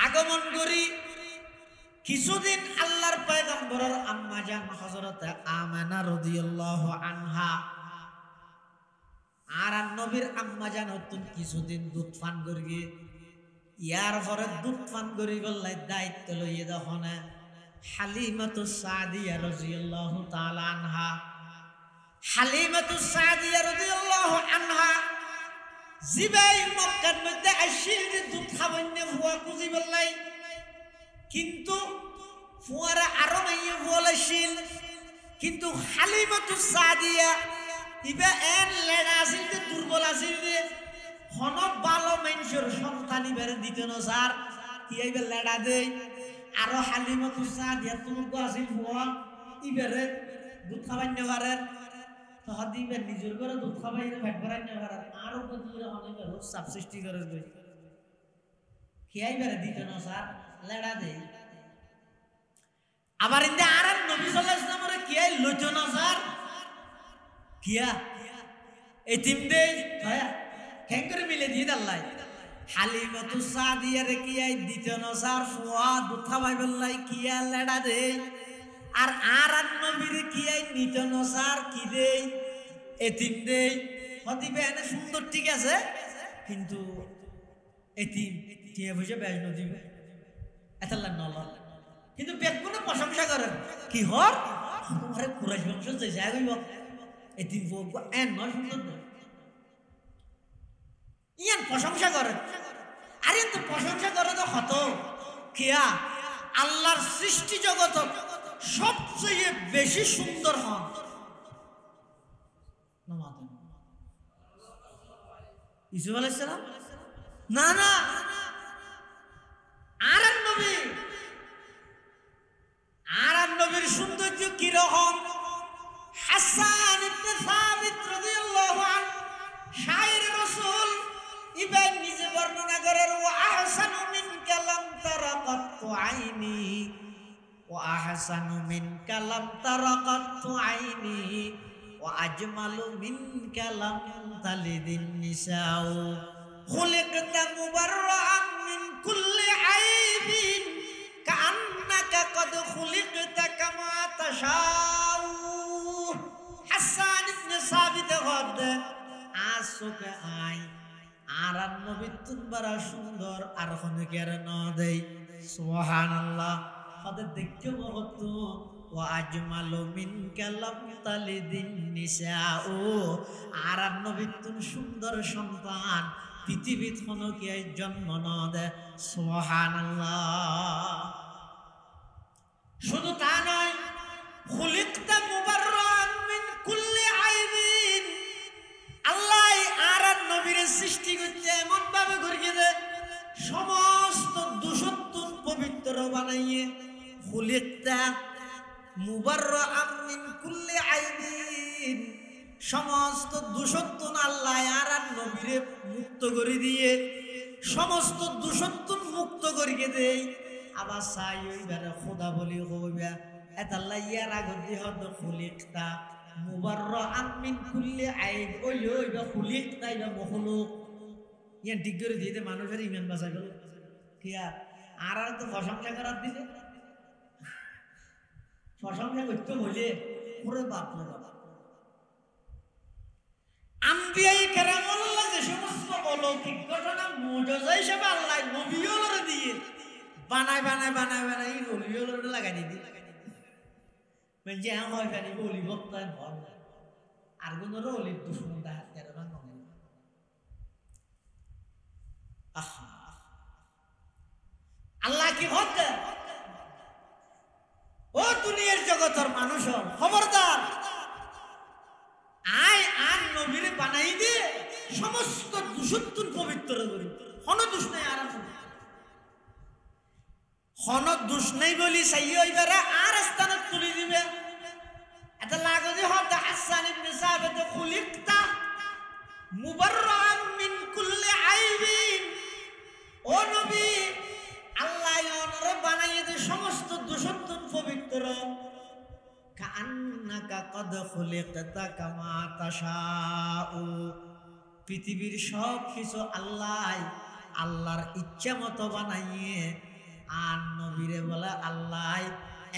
আগমন করি কিছুদিন আল্লাহর পয়গম্বরের আম্মা জান হযরত আমেনা রাদিয়াল্লাহু আনহা আর নবীর আম্মা জান হতুন কিছুদিন দুধ পান করি ইয়ার পরে দুধ পান করি গল্লাই দায়িত্ব লইয়ে যখন হালিমাতুস সাদিয়া রাদিয়াল্লাহু তাআলা আনহা হালিমাতুস সাদিয়া রাদিয়াল্লাহু আনহা জিবাই মক্কার মধ্যে আসিল যে দুধ খাবেন না ফুয়া খুঁজি বললাই কিন্তু ফুয়ারা আরো মাইয়ে বলেছিল কিন্তু হালিমাতুস সাদিয়া ইবা এন লেডা আছিল যে দুর্বল আছিল যে হন ভালো মানুষের সন্তান ইবারে দিত না স্যার কি আইবে লেডা দেই আরো হালিমাতুস সাদিয়া তুমি আছিল ফুয়া ইবারে দুধ খাবেন না পারে দিবে নিজের করে দুধ খাবাই ফ্যাট ভরাই না পারে আরো কত অনেক চাপ সৃষ্টি করে খেয়াই বেড়ে দিত না স্যার লেডা দে আবার ইন্দে আর নবী সাল্লাল্লাহু আলাইহি ওয়াসাল্লামের কিয়াই লইত না স্যার কিয়া এতিম দে ভায়া কেন করে মিলে দিয়ে আল্লাহ হালিমাতুস সাদিয়ারে কিয়াই দিত না স্যার ফুয়া দুধ খাবাই বললাই কিয়া লেডা দে আর আর নবীর কিয়াই নিত না স্যার কি দে এতিম দে হদিবে এনে সুন্দর ঠিক আছে কিন্তু এতিম টিয়া বুঝে বেশ নদিবে এতাল্লা নলা কিন্তু বেগুনে প্রশংসা করেন কি হর তোমারে কুরাইশ বংশ যে যায় গইব এতিম বউ এন নয় সুন্দর না ইয়ান প্রশংসা করেন আরে তো প্রশংসা করে তো হত কিয়া আল্লাহর সৃষ্টি জগৎ সবচেয়ে বেশি সুন্দর হন ইসুফ আলাইহিস সালাম না না আর নবীর সৌন্দর্য কি রকম হাসান ইবনে সাবিত রাদিয়াল্লাহু আনহু শায়ের রাসূল ইবন নিজে বর্ণনা করেন ওয়া আহসানু মিনকা লাম তারা কাত্তু আইনি ওয়া আহসানু মিনকা লাম তারা কাত্তু আইনি ওয়া আজমালু মিনকা লাম তালিদিন নিসাউ খুলিকতা মুবাররাআন মিন কুল্লি আইবিন কাআন্নাকা কদ খুলিকতা কামা তাশাউ হাসান ইবনে সাবিত হদ আসুকে আই আর নবী তুমরা সুন্দর আর খনকের ন দেই সুবহানাল্লাহ হদ দেখতে বহুত ওয়া আজমালু মিনকা লাম তালিদিন নিসাউ আর নবী তুম সুন্দর সন্তান পৃথিবীত কোনো কি জন্ম না দেয় সুবহানাল্লাহ শুধু তা নয় খুলিকতা মুবাররান মিন কুল্লি আইবিন আল্লাহ আর নবীর সৃষ্টি করতে এমন ভাবে করিয়ে দেয় সমস্ত দূষণ পবিত্র বানাইয়ে খুলিকতা মুবাররান মিন কুল্লি আইবিন সমস্ত দূষণ আল্লাহ আর নবীরে মুক্ত করে দিয়ে সমস্ত দূষণ মুক্ত করিয়ে দেয় আবার চাই ওইবারে খোদা বলি হইবা এতাল্লাহ ইয়ার আগত দিয়ে হদ খুলিকতা মুবাররান মিন কুল্লি আইব ওইবা খুলিকতা ইবা মখলুক ইয়ান ঠিক করে দিয়ে মানুষের ইমান বাঁচা গেল কিয়া আর তো প্রশংসা করার দিলে প্রশংসা করতে হইলে পুরো বাপ না বাবা আম্বিয়ায়ে কেরামুল্লাহ যে সমস্ত অলৌকিক ঘটনা মুজিজা হিসেবে আল্লাহ নবীওয়ালারে দিয়ে বানায় নবীওয়ালারে লাগাই দিয়ে মানে যে হয় জানি বলি বক্তায় ভয় না আর কোন রলি দুশ্মন হাত করে না আল্লাহ কি হচ্ছে ও দুনিয়ার জগতের মানুষ খবরদার আয় আর নবীরে বানাই দিয়ে সমস্ত দূষণ পবিত্র করি হন দোষ নাই আর হন দোষ নাই বলি চাই ওইবারে আর স্থানত তুলি দিবে এটা লাগবে হতে হাসান ইবনে সাবিত খুলিকতা মুবাররান মিন কুল্লি আইবিন ও নবী আল্লাহ ওনারে বানাইয়ে দিয়ে সমস্ত দূষণ পবিত্র কান্নাকা কদ খুলিকতা কামা তাশাউ পৃথিবীর সব কিছু আল্লাহর ইচ্ছা মতো বানাইয়ে আর নবীরে বলে আল্লাহ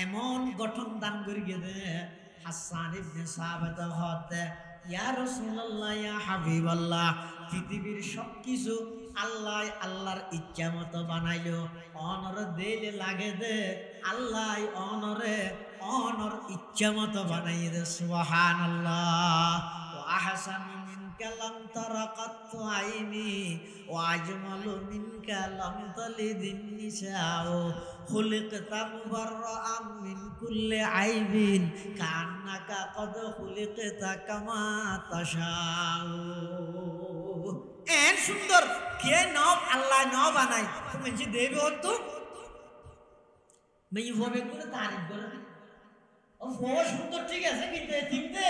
এমন গঠন দান করি গেছে। হাসান ইবনে সাবিত হতে ইয়া রাসূলুল্লাহ ইয়া হাবিবাল্লাহ, পৃথিবীর সবকিছু আল্লাহ আল্লাহর ইচ্ছা মতো বানাইলো, অনর দিলে লাগে দে আল্লাহ অনর ইচ্ছা মতো বানাই দে। সুবহানাল্লাহ। ওয়া আহসানু মিনকা লাম তারা কাত্তু আইনি ওয়া আজমালু মিনকা লাম তালিদিন নিসাউ খুলিকতা মুবাররাআম মিন কুল্লি আইবিন কান্নাকা কদ খুলিকতা কামা তাশাউ। এন সুন্দর কে নব আল্লাহ ন বানাই তুমি যে দেবে হতো মেয়ে হবে করে তারিফ করে ও সুন্দর ঠিক আছে, কিন্তু তিনটে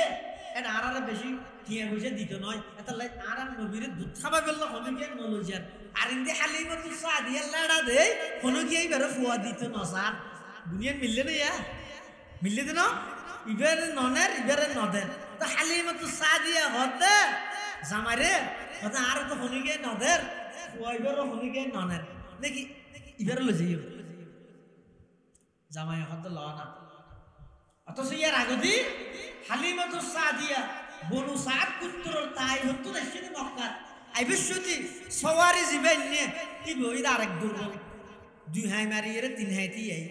এটা আর বেশি টিয়া বসে দিত নয়। এটা আর নবীর দুধ খাবা ফেললো হলো গিয়ে নলুজার আর ইন্দে হালিমাতু সাদিয়া লাড়া দে হলো গিয়ে এবারে ফুয়া দিত নসার দুনিয়া মিললে না ইয়া মিললে তো না ইবারে ননের ইবারে নদের তো হালিমাতু সাদিয়া হতে জামারে হতে আর তো হলো গিয়ে নদের ফুয়া ইবারে হলো গিয়ে ননের দেখি ইবারে লজে জামাই হতে লনা। অথচ ইয়ার আগদি হালিমাতু সাদিয়া বনু সাদ পুত্রর তাই হতো না সেদিন মক্কার আইবিশ্বতি সওয়ারি জিবেন নিয়ে কি বই আরেক দুর্বল দুই হাই মারি এর তিন হাইতি আই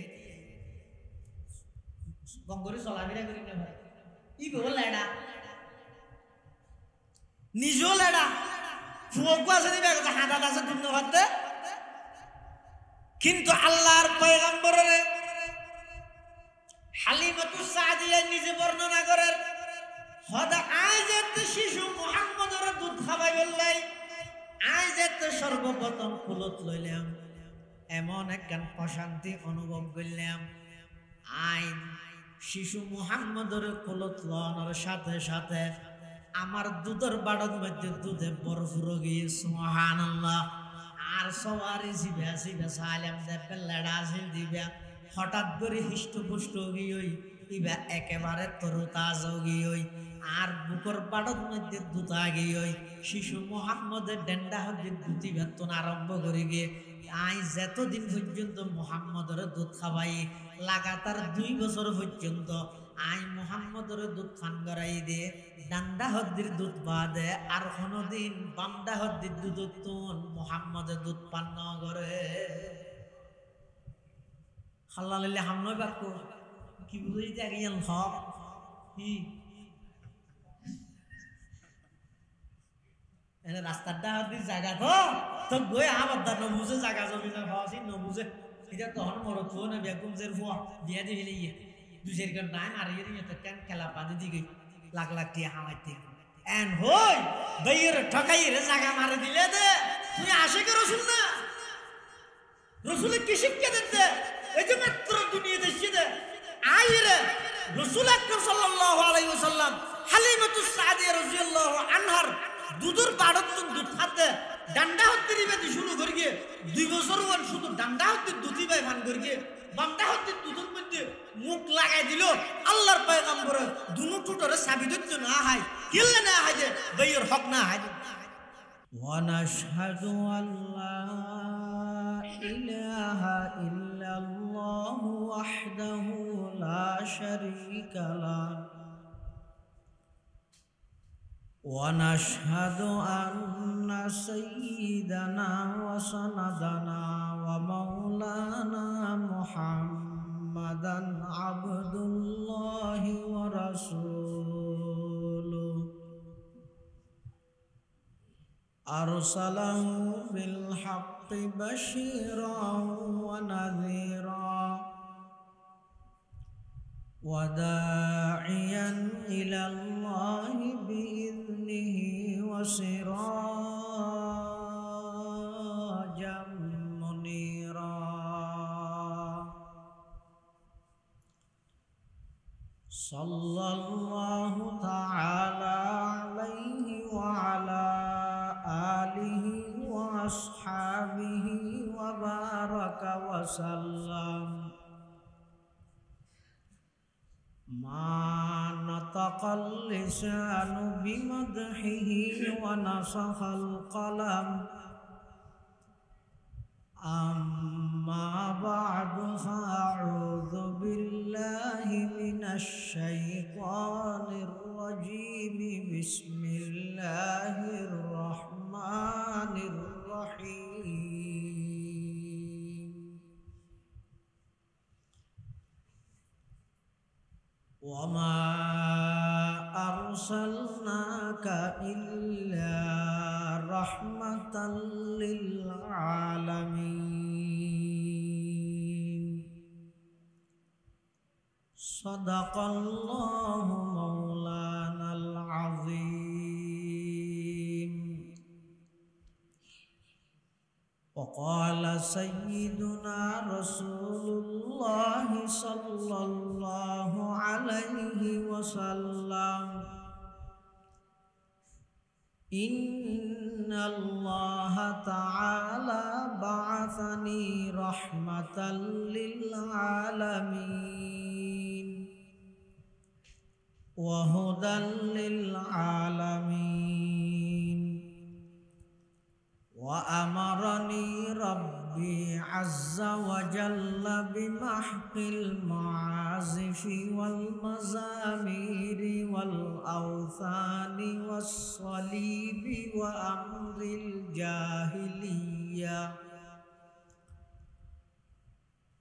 গঙ্গরে চলাবিরা করি না ভাই ই বল লেডা নিজো লেডা ফুকু আছে দিবে হাদা আছে দুন্ন করতে, কিন্তু আল্লাহর পয়গম্বরের হালিমাতু সাদিয়া নিজে বর্ণনা করেন হদা আইজেত শিশু মুহাম্মদের দুধ খাবাই বললাই আইজেত সর্বপ্রথম কুলত লইলাম এমন একখান প্রশান্তি অনুভব করলাম। আইন শিশু মুহাম্মদের কুলত লওয়ার সাথে সাথে আমার দুধের বাড়ার মধ্যে দুধে বরফ রগিয়ে সুবহানাল্লাহ। আর সবারই জিভে জিভে সালাম দেবে লেডা আসিল দিবা হঠাৎ করে হিষ্টপুষ্ট গিয়ে ইবা একেবারে তরুতাজ গিয়ে আর বুকর বাড়ত মধ্যে দুতা গিয়ে শিশু মোহাম্মদের ডেন্ডা হদ্দির দুটি বেতন আরম্ভ করে গিয়ে আই যতদিন পর্যন্ত মোহাম্মদের দুধ খাবাই লাগাতার 2 বছর পর্যন্ত আই মোহাম্মদের দুধ পান করাই দিয়ে ডান্ডা হদ্দির দুধ বাদে আর কোনদিন বামডা হদ্দির দুধ তুন মোহাম্মদের দুধ পান ন করে খাল্লা লাইলে হামনয় বাক্য কি বুঝাইতে আগে হক কি এনে রাস্তার ডাহাতির জায়গা তো গই আবার নবুঝে জায়গা জমি না খাওয়াছি নবুঝে এটা তখন মরত ফোন বেগুন জের ফুয়া বিয়া দিয়ে ফেলে ইয়ে দুশের কারণ নাই মারিয়ে দিয়ে তো কেন খেলা পানি দিকে লাখ লাখ টিয়া হামাইতে এন হই বাইয়ের ঠকাই রে জায়গা মারি দিলে দে তুই আশিকের রসুল না রসুলে কি শিক্ষা দিতে এই যে মাত্র দুনিয়া দেশে দে আইরে রাসূল আকরাম সাল্লাল্লাহু আলাইহি ওয়াসাল্লাম হালিমাতু সাদিয়া রাদিয়াল্লাহু আনহার দুধের বাড়ত দুধ খাতে ডান্ডা হতে দিবে শুরু করি গিয়ে 2 বছর ওয়ান শুধু ডান্ডা হতে দুধই বাই ভান করি গিয়ে বান্ডা হতে দুধের মধ্যে মুখ লাগাই দিল আল্লাহর পয়গম্বর দুনো টুটরে সাবি দিতে না হয় কিল্লে না হয় যে বাইয়ের হক না হয়। ওয়া নাশহাদু আল্লা ইলাহা ইল্লাল্লাহু ওয়াহদাহু লা শারীকা লাহু ওয়া নাশহাদু আন্না সাইয়্যিদানা ওয়া সানাদানা ওয়া মাওলানা মুহাম্মাদান আবদুল্লাহি ওয়া রাসূলুহু আরসালাহু বিল হাক্কি বাশীরান ওয়া নাযীরা ওয়া দাঈয়ান ইলাল্লাহি বিইذনিহি ওয়া সিরাজাম মুনীরা। সাল্লাল্লাহু তাআলা আলাইহি ওয়া আলা আলিহি ওয়া আসহাবিহি ওয়া বারাকা ওয়া সাল্লাম। মা নাতাকাল লিসানু বিমাদহিহি ওয়া নাসাখাল কলাম أما بعد فأعوذ بالله من الشيطان الرجيم بسم الله الرحمن الرحيم وما أرسلناك إلا رحمة للعالمين صدق الله مولانا العظيم وقال سيدنا رسول الله صلى الله عليه وسلم إن الله تعالى بعثني رحمة للعالمين وهدى للعالمين وأمرني ربي عز وجل بمحق المعازف والمزامير والأوثان والصليب وأمر الجاهلية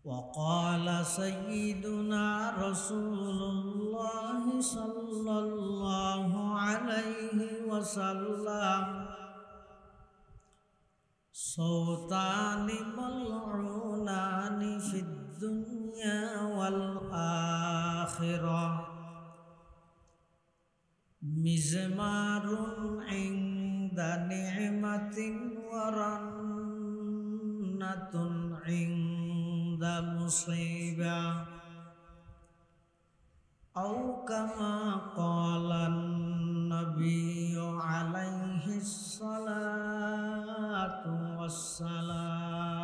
وقال سيدنا رسول الله صلى الله عليه وسلم صوتان ملعونان في الدنيا والآخرة مزمار عند نعمة ورنة عند مصيبة أو كما قال النبي عليه الصلاة والسلام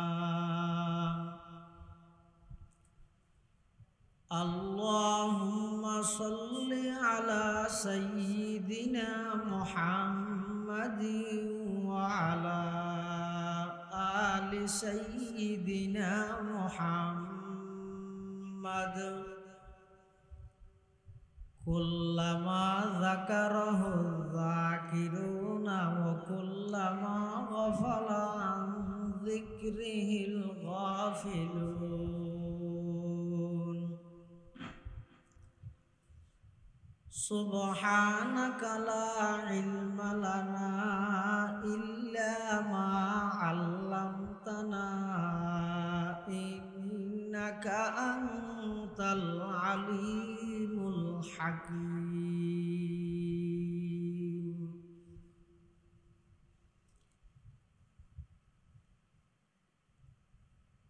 اللهم صل على سيدنا محمد وعلى آل سيدنا محمد كلما ذكره الذاكرون وكلما غفل عن ذكره الغافلون سبحانك لا علم لنا إلا ما علمتنا إنك أنت العليم الحكيم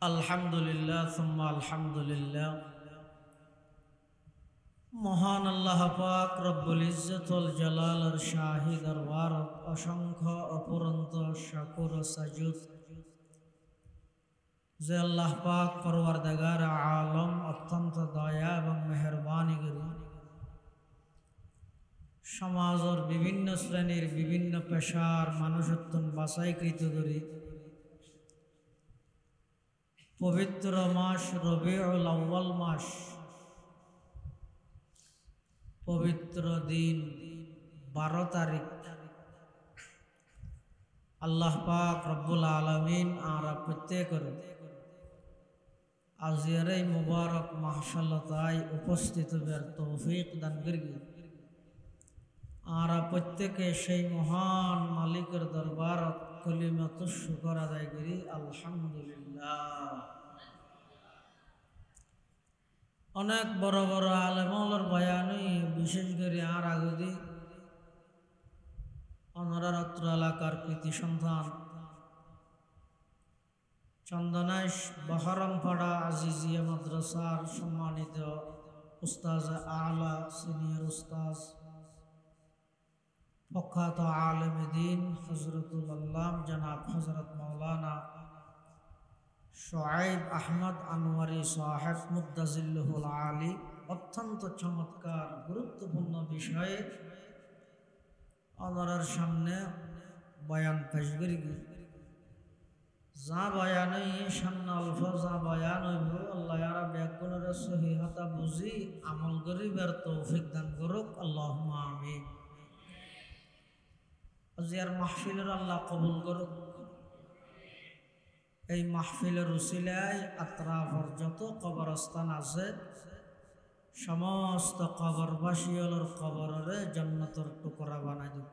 الحمد لله ثم الحمد لله মহান আল্লাহ পাক রব্বুল ইজ্জত ওয়াল জালালের শাহী দরবার অসংখ্য অপরন্ত শুকর ও সাজুদ যে আল্লাহ পাক পরওয়ারদিগার আলম অত্যন্ত দয়া এবং মেহেরবানি করি সমাজের বিভিন্ন শ্রেণীর বিভিন্ন পেশার মানুষত্বন বাছাইকৃত করি পবিত্র মাস রবিউল আউয়াল মাস পবিত্র দিন 12 তারিখ আল্লাহ পাক রব্বুল আলামিন আর প্রত্যেকের আজিয়ার এই মুবারক মাহশাল্লাতায় উপস্থিত হওয়ার তৌফিক দান করি আর প্রত্যেকে সেই মহান মালিকের দরবারত কলিমাত শুকর আদায় করি আলহামদুলিল্লাহ। অনেক বড় বড় আলেমর বয়ানই বিশেষ করে আর আগুদি অনরারত্র এলাকার কৃতি সন্তান চন্দনাইশ বহরমপাড়া আজিজিয়া মাদ্রাসার সম্মানিত উস্তাজ আলা সিনিয়র উস্তাজ প্রখ্যাত আলেম দ্বীন হযরতুল আল্লাম জনাব হযরত মাওলানা শুআইব আহমদ আনোয়ারি সাহেব মুদ্দাজিল্লুহুল আলী অত্যন্ত চমৎকার গুরুত্বপূর্ণ বিষয়ে ওনার সামনে বয়ান পেশ করি যা বয়ান সামনে অল্প যা বয়ান হইব আল্লাহ আর ব্যাকুণের সহিহতা বুঝি আমল করিবার তৌফিক দান করুক আল্লাহুম্মা আমিন। আজিয়ার মাহফিলের আল্লাহ কবুল করুক। এই মাহফিলের উসিলায় আত্রাফর যত কবরস্থান আছে সমস্ত কবরবাসীর কবরের জান্নাতের টুকরা বানাই দিক।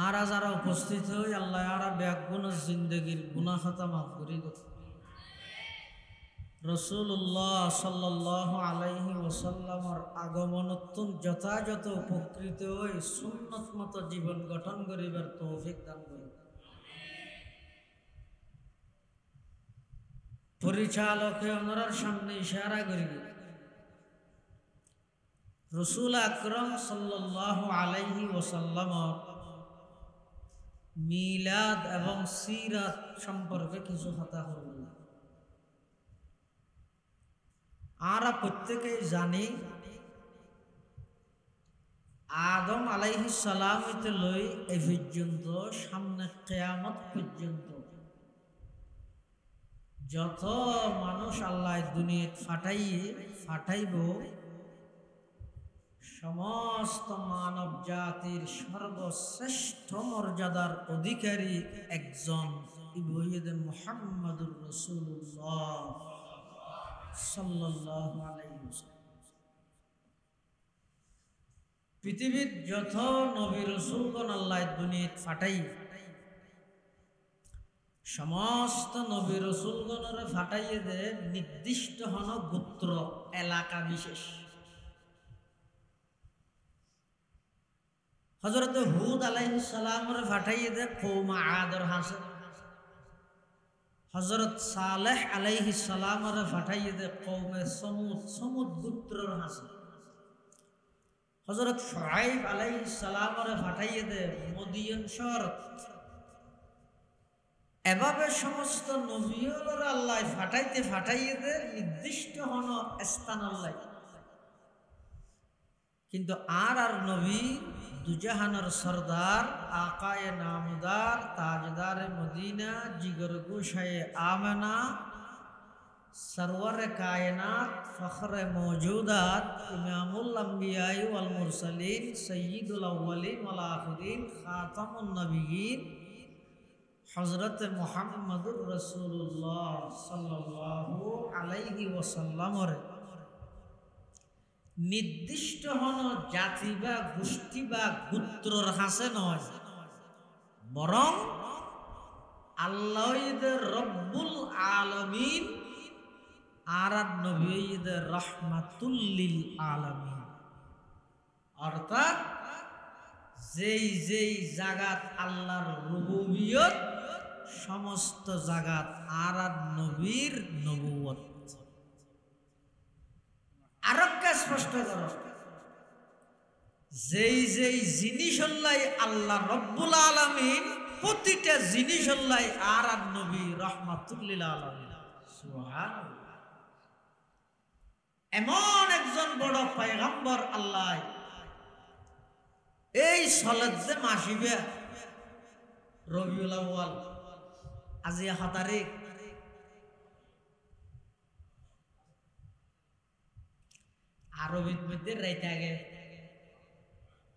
আর যারা উপস্থিত হই আল্লাহ আর ব্যাগুণের জিন্দগির গুনাহ খাতা মাফ করে দিক। রাসূলুল্লাহ সাল্লাল্লাহু আলাইহি ওয়াসাল্লামের আগমনোত্তম যথাযথ উপকৃত হই সুন্নত মতো জীবন গঠন করিবার তৌফিক দান করুন। পরিচালকে ওনার সামনে ইশারা করি রাসূল আকরাম সাল্লাল্লাহু আলাইহি ওয়াসাল্লামের মিলাদ এবং সিরাত সম্পর্কে কিছু কথা হল। আমরা প্রত্যেকেই জানি আদম আলাইহিস সালাম হইতে লই এই পর্যন্ত সামনে কিয়ামত পর্যন্ত যত মানুষ আল্লাহ দুনিয়াত ফাটাইব সমস্ত মানব জাতির সর্বশ্রেষ্ঠ মর্যাদার অধিকারী একজন ইবনে মুহাম্মদুর রাসূলুল্লাহ সাল্লাল্লাহু আলাইহি ওয়াসাল্লাম। পৃথিবীর যত নবী রাসূলগণ আল্লাহ দুনিয়াত ফাটাই সমস্ত নবী রাসূলগণের ফাটাইয়ে দে নির্দিষ্ট হন গোত্র এলাকা বিশেষ। হযরত হুদ আলাইহিস সালামের ফাটাইয়ে দে কওম আদর হাসে। হযরত সালেহ আলাইহিস সালামের ফাটাইয়ে দে কওমে সমুদ গোত্রের হাসে। হযরত শুআইব আলাইহিস সালামের ফাটাইয়ে দে মদিয়ান শহর। এভাবে সমস্ত নবীর আল্লাহ ফাটাইয়ে দে নির্দিষ্ট হন স্থান আল্লাহ। কিন্তু আর নবী দুজাহানের সরদার আকায়ে নামদার তাজদারে মদিনা জিগর গোশায়ে আমেনা সরওয়ারে কায়নাত ফখরে মৌজুদাত ইমামুল আম্বিয়া ওয়াল মুরসালিন সয়্যিদুল আউয়ালিন ওয়াল আখিরিন খাতামুন নবিয়্যিন হযরত মুহাম্মদুর রাসূলুল্লাহ সাল্লাল্লাহু আলাইহি ওয়াসাল্লামের নির্দিষ্ট হন জাতি বা গোষ্ঠী বা গোত্রর হাসে নয়, বরং আল্লাহ রব্বুল আলামিন আর নবী রাহমাতুল লিল আলামিন। অর্থাৎ যেই জাগাত আল্লাহর রুবুবিয়ত সমস্ত জাগাত আর নবীর নবুয়ত। আরেকটা স্পষ্ট কর, যেই জিনিস হল্লাই আল্লাহ রব্বুল আলামিন প্রতিটা জিনিস হল্লাই আর নবী রাহমাতুল লিল আলামিন। সুবহানাল্লাহ। এমন একজন বড় পয়গম্বর আল্লাহ এই সলাত যে মাসিবে রবিউল আউয়াল আজি 1 তারিখ আরবির মধ্যে রাইতে আগে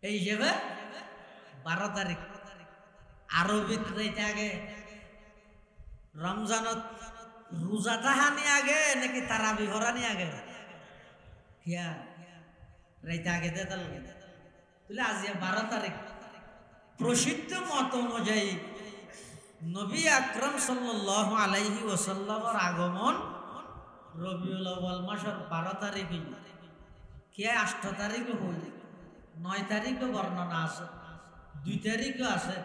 এই হিসেবে 12 তারিখ আরবির রাইতে আগে রমজানত রোজা তাহানি আগে নাকি তারাবি হরানি আগে কিয়া রাইতে আগে দে তাহলে আজ 12 তারিখ। প্রসিদ্ধ মত অনুযায়ী নবী আকরাম সাল্লাল্লাহু আলাইহি ওয়াসাল্লামের আগমন রবিউল আউয়াল মাসের 12 তারিখে। কে 8 তারিখও হই, 9 তারিখও বর্ণনা আছে, 2 তারিখও আছে,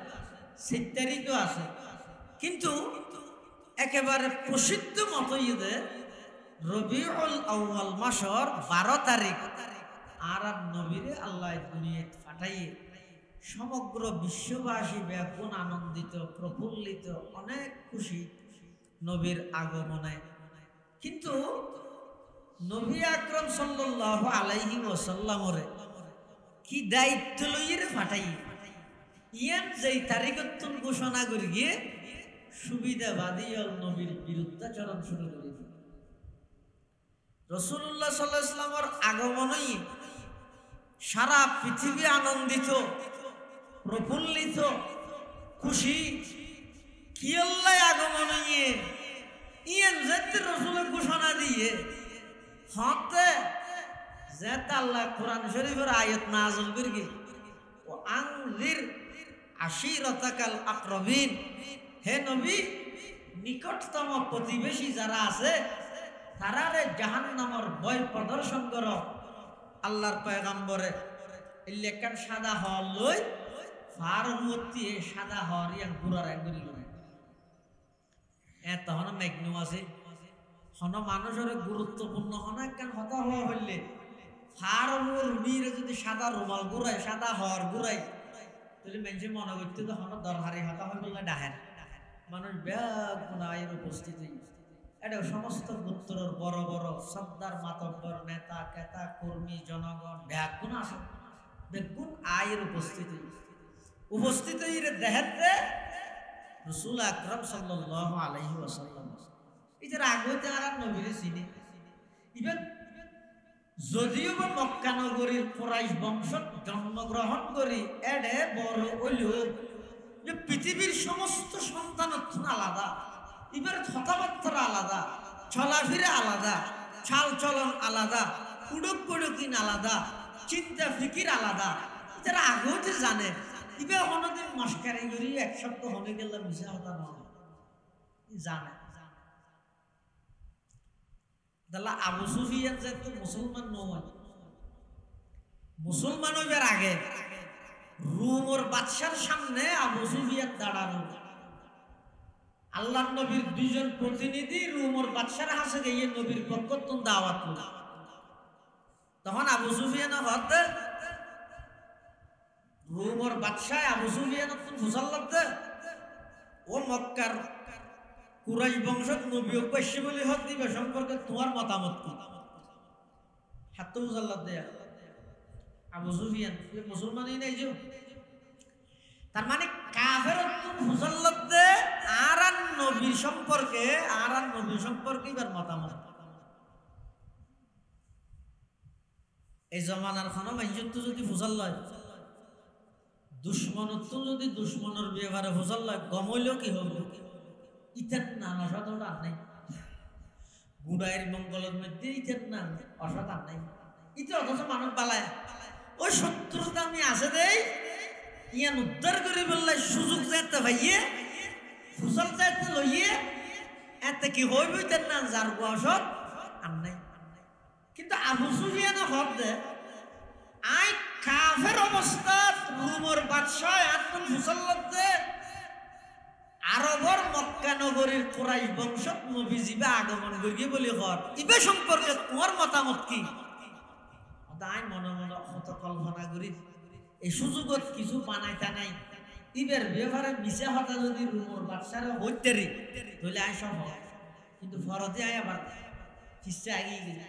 4 তারিখও আছে। কিন্তু একেবারে প্রসিদ্ধ মত ঈদে রবিউল আউয়াল মাসের 12 তারিখ আর নবীরে আল্লাহ দুনিয়াত ফাটাইয়ে সমগ্র বিশ্ববাসী ব্যাপন আনন্দিত প্রফুল্লিত অনেক খুশি নবীর আগমনে। কিন্তু নবী আকরাম সাল্লাল্লাহু আলাইহি ওয়াসাল্লামরে কি দায়িত্ব লইয়ে ফাটাই ইয়ান যেই তারিখত ঘোষণা করি গিয়ে সুবিধাবাদী নবীর বিরুদ্ধাচরণ শুরু করে দিল। রাসূলুল্লাহ সাল্লাল্লাহু আলাইহি ওয়াসাল্লামের আগমনেই সারা পৃথিবী আনন্দিত, প্রফুল্লিত, খুশি। কি আল্লাহ আগমনে ইয়েন যেতে রাসূলের ঘোষণা দিয়ে হতে যেতে আল্লাহ কোরআন শরীফের আয়াত নাযিল করি ও আনজির আশিরাতাকাল আকরাবিন। হে নবী, নিকটতম প্রতিবেশী যারা আছে তারারে জাহান্নামের ভয় প্রদর্শন করো। আল্লাহর পয়গম্বরে ইলেকান সাদা হল লই ফারমতি সাদা হর ইয়াং পুরার একগুলি লই তখন মেঘনু আছে হন মানুষের গুরুত্বপূর্ণ হন একখান হতা হওয়া হইলে ফারমুর বীরে যদি সাদা রুমাল ঘুরাই সাদা হর ঘুরাই তাহলে মানুষের মনে করতে তো হন দরকারি হতা হইলে ডাহেন মানুষ ব্যাগ গুণায়ের উপস্থিতি। এটা সমস্ত গোত্রের বড় বড় সর্দার মাতব্বর নেতা কেতা কর্মী জনগণ ব্যাগুণ আসে বেগুন আয়ের উপস্থিতি দেখাতে রাসূল আকরাম সাল্লাল্লাহু আলাইহি ওয়াসাল্লাম এটার আগতে আর নবীর চিনি ইভেন যদিও বা মক্কা নগরীর কুরাইশ বংশ জন্মগ্রহণ করি এডে বড় হইল যে পৃথিবীর সমস্ত সন্তান আলাদা, এবার কথাবার্তা আলাদা, চলাফেরা আলাদা, চাল চলন আলাদা, কুড়ুক কুড়ুকিন আলাদা, চিন্তা ফিকির আলাদা। যারা আগেও যে জানে এবার অনেকদিন মস্কারি করি এক সপ্তাহ হয়ে গেল মিশা হতা নয় জানে। তাহলে আবু সুফিয়ান যে তো মুসলমান নয়, মুসলমান হইবার আগে রুমর বাদশার সামনে আবু সুফিয়ান দাঁড়ানো। আল্লাহর নবীর দুইজন প্রতিনিধি রুমর বাদশার হাসে গিয়ে নবীর পক্ষ দাওয়াত করল। তখন আবু সুফিয়ান হতে রুমর বাদশাহ আবু সুফিয়ান মুসাল্লাতে ও মক্কার কুরাইশ বংশত নবী উপাস্য বলি হক দিবে সম্পর্কে তোমার মতামত কি? হাত মুসাল্লাত দেয়া আবু সুফিয়ান মুসলমানই নাই যে, তার মানে কাফের মুসাল্লাত দে আর নবীর সম্পর্কে এবার মতামত। এই জমানার খানো মাইজত যদি ফুসাল লয় দুশ্মনত্ব যদি দুশ্মনের ব্যবহারে ফুসাল লয় গমইলেও কি হইল ইতেন না অসৎ আর নাই গুড়াইয়ের মঙ্গলের মধ্যে ইতেন না অসৎ আর নাই ইতে অথচ মানুষ পালায় ওই শত্রুতা আমি আসে দেই ইয়ান উদ্ধার করে বললে সুযোগ যাতে ভাইয়ে ফুসল যাতে লইয়ে এতে কি হইব ইতেন না যার অসৎ আর নাই। কিন্তু আবু সুফিয়ান হক দে আই কাফের অবস্থা রুমর বাদশাহ আত্মন ফুসল্লত দে আরবর মক্কা নগরীর কুরাইশ বংশ নবীজিবে আগমন করি বলি হর ইবে সম্পর্কে তোমার মতামত কি? তাই মনে মনে হত কল্পনা করি এই সুযোগত কিছু বানাইতা নাই ইবের ব্যবহারে মিশা হতা যদি রুমর বাদশারে হইতে রি তাহলে আই সব হয়, কিন্তু ফরতে আয় আবার ফিসে আগিয়ে গেল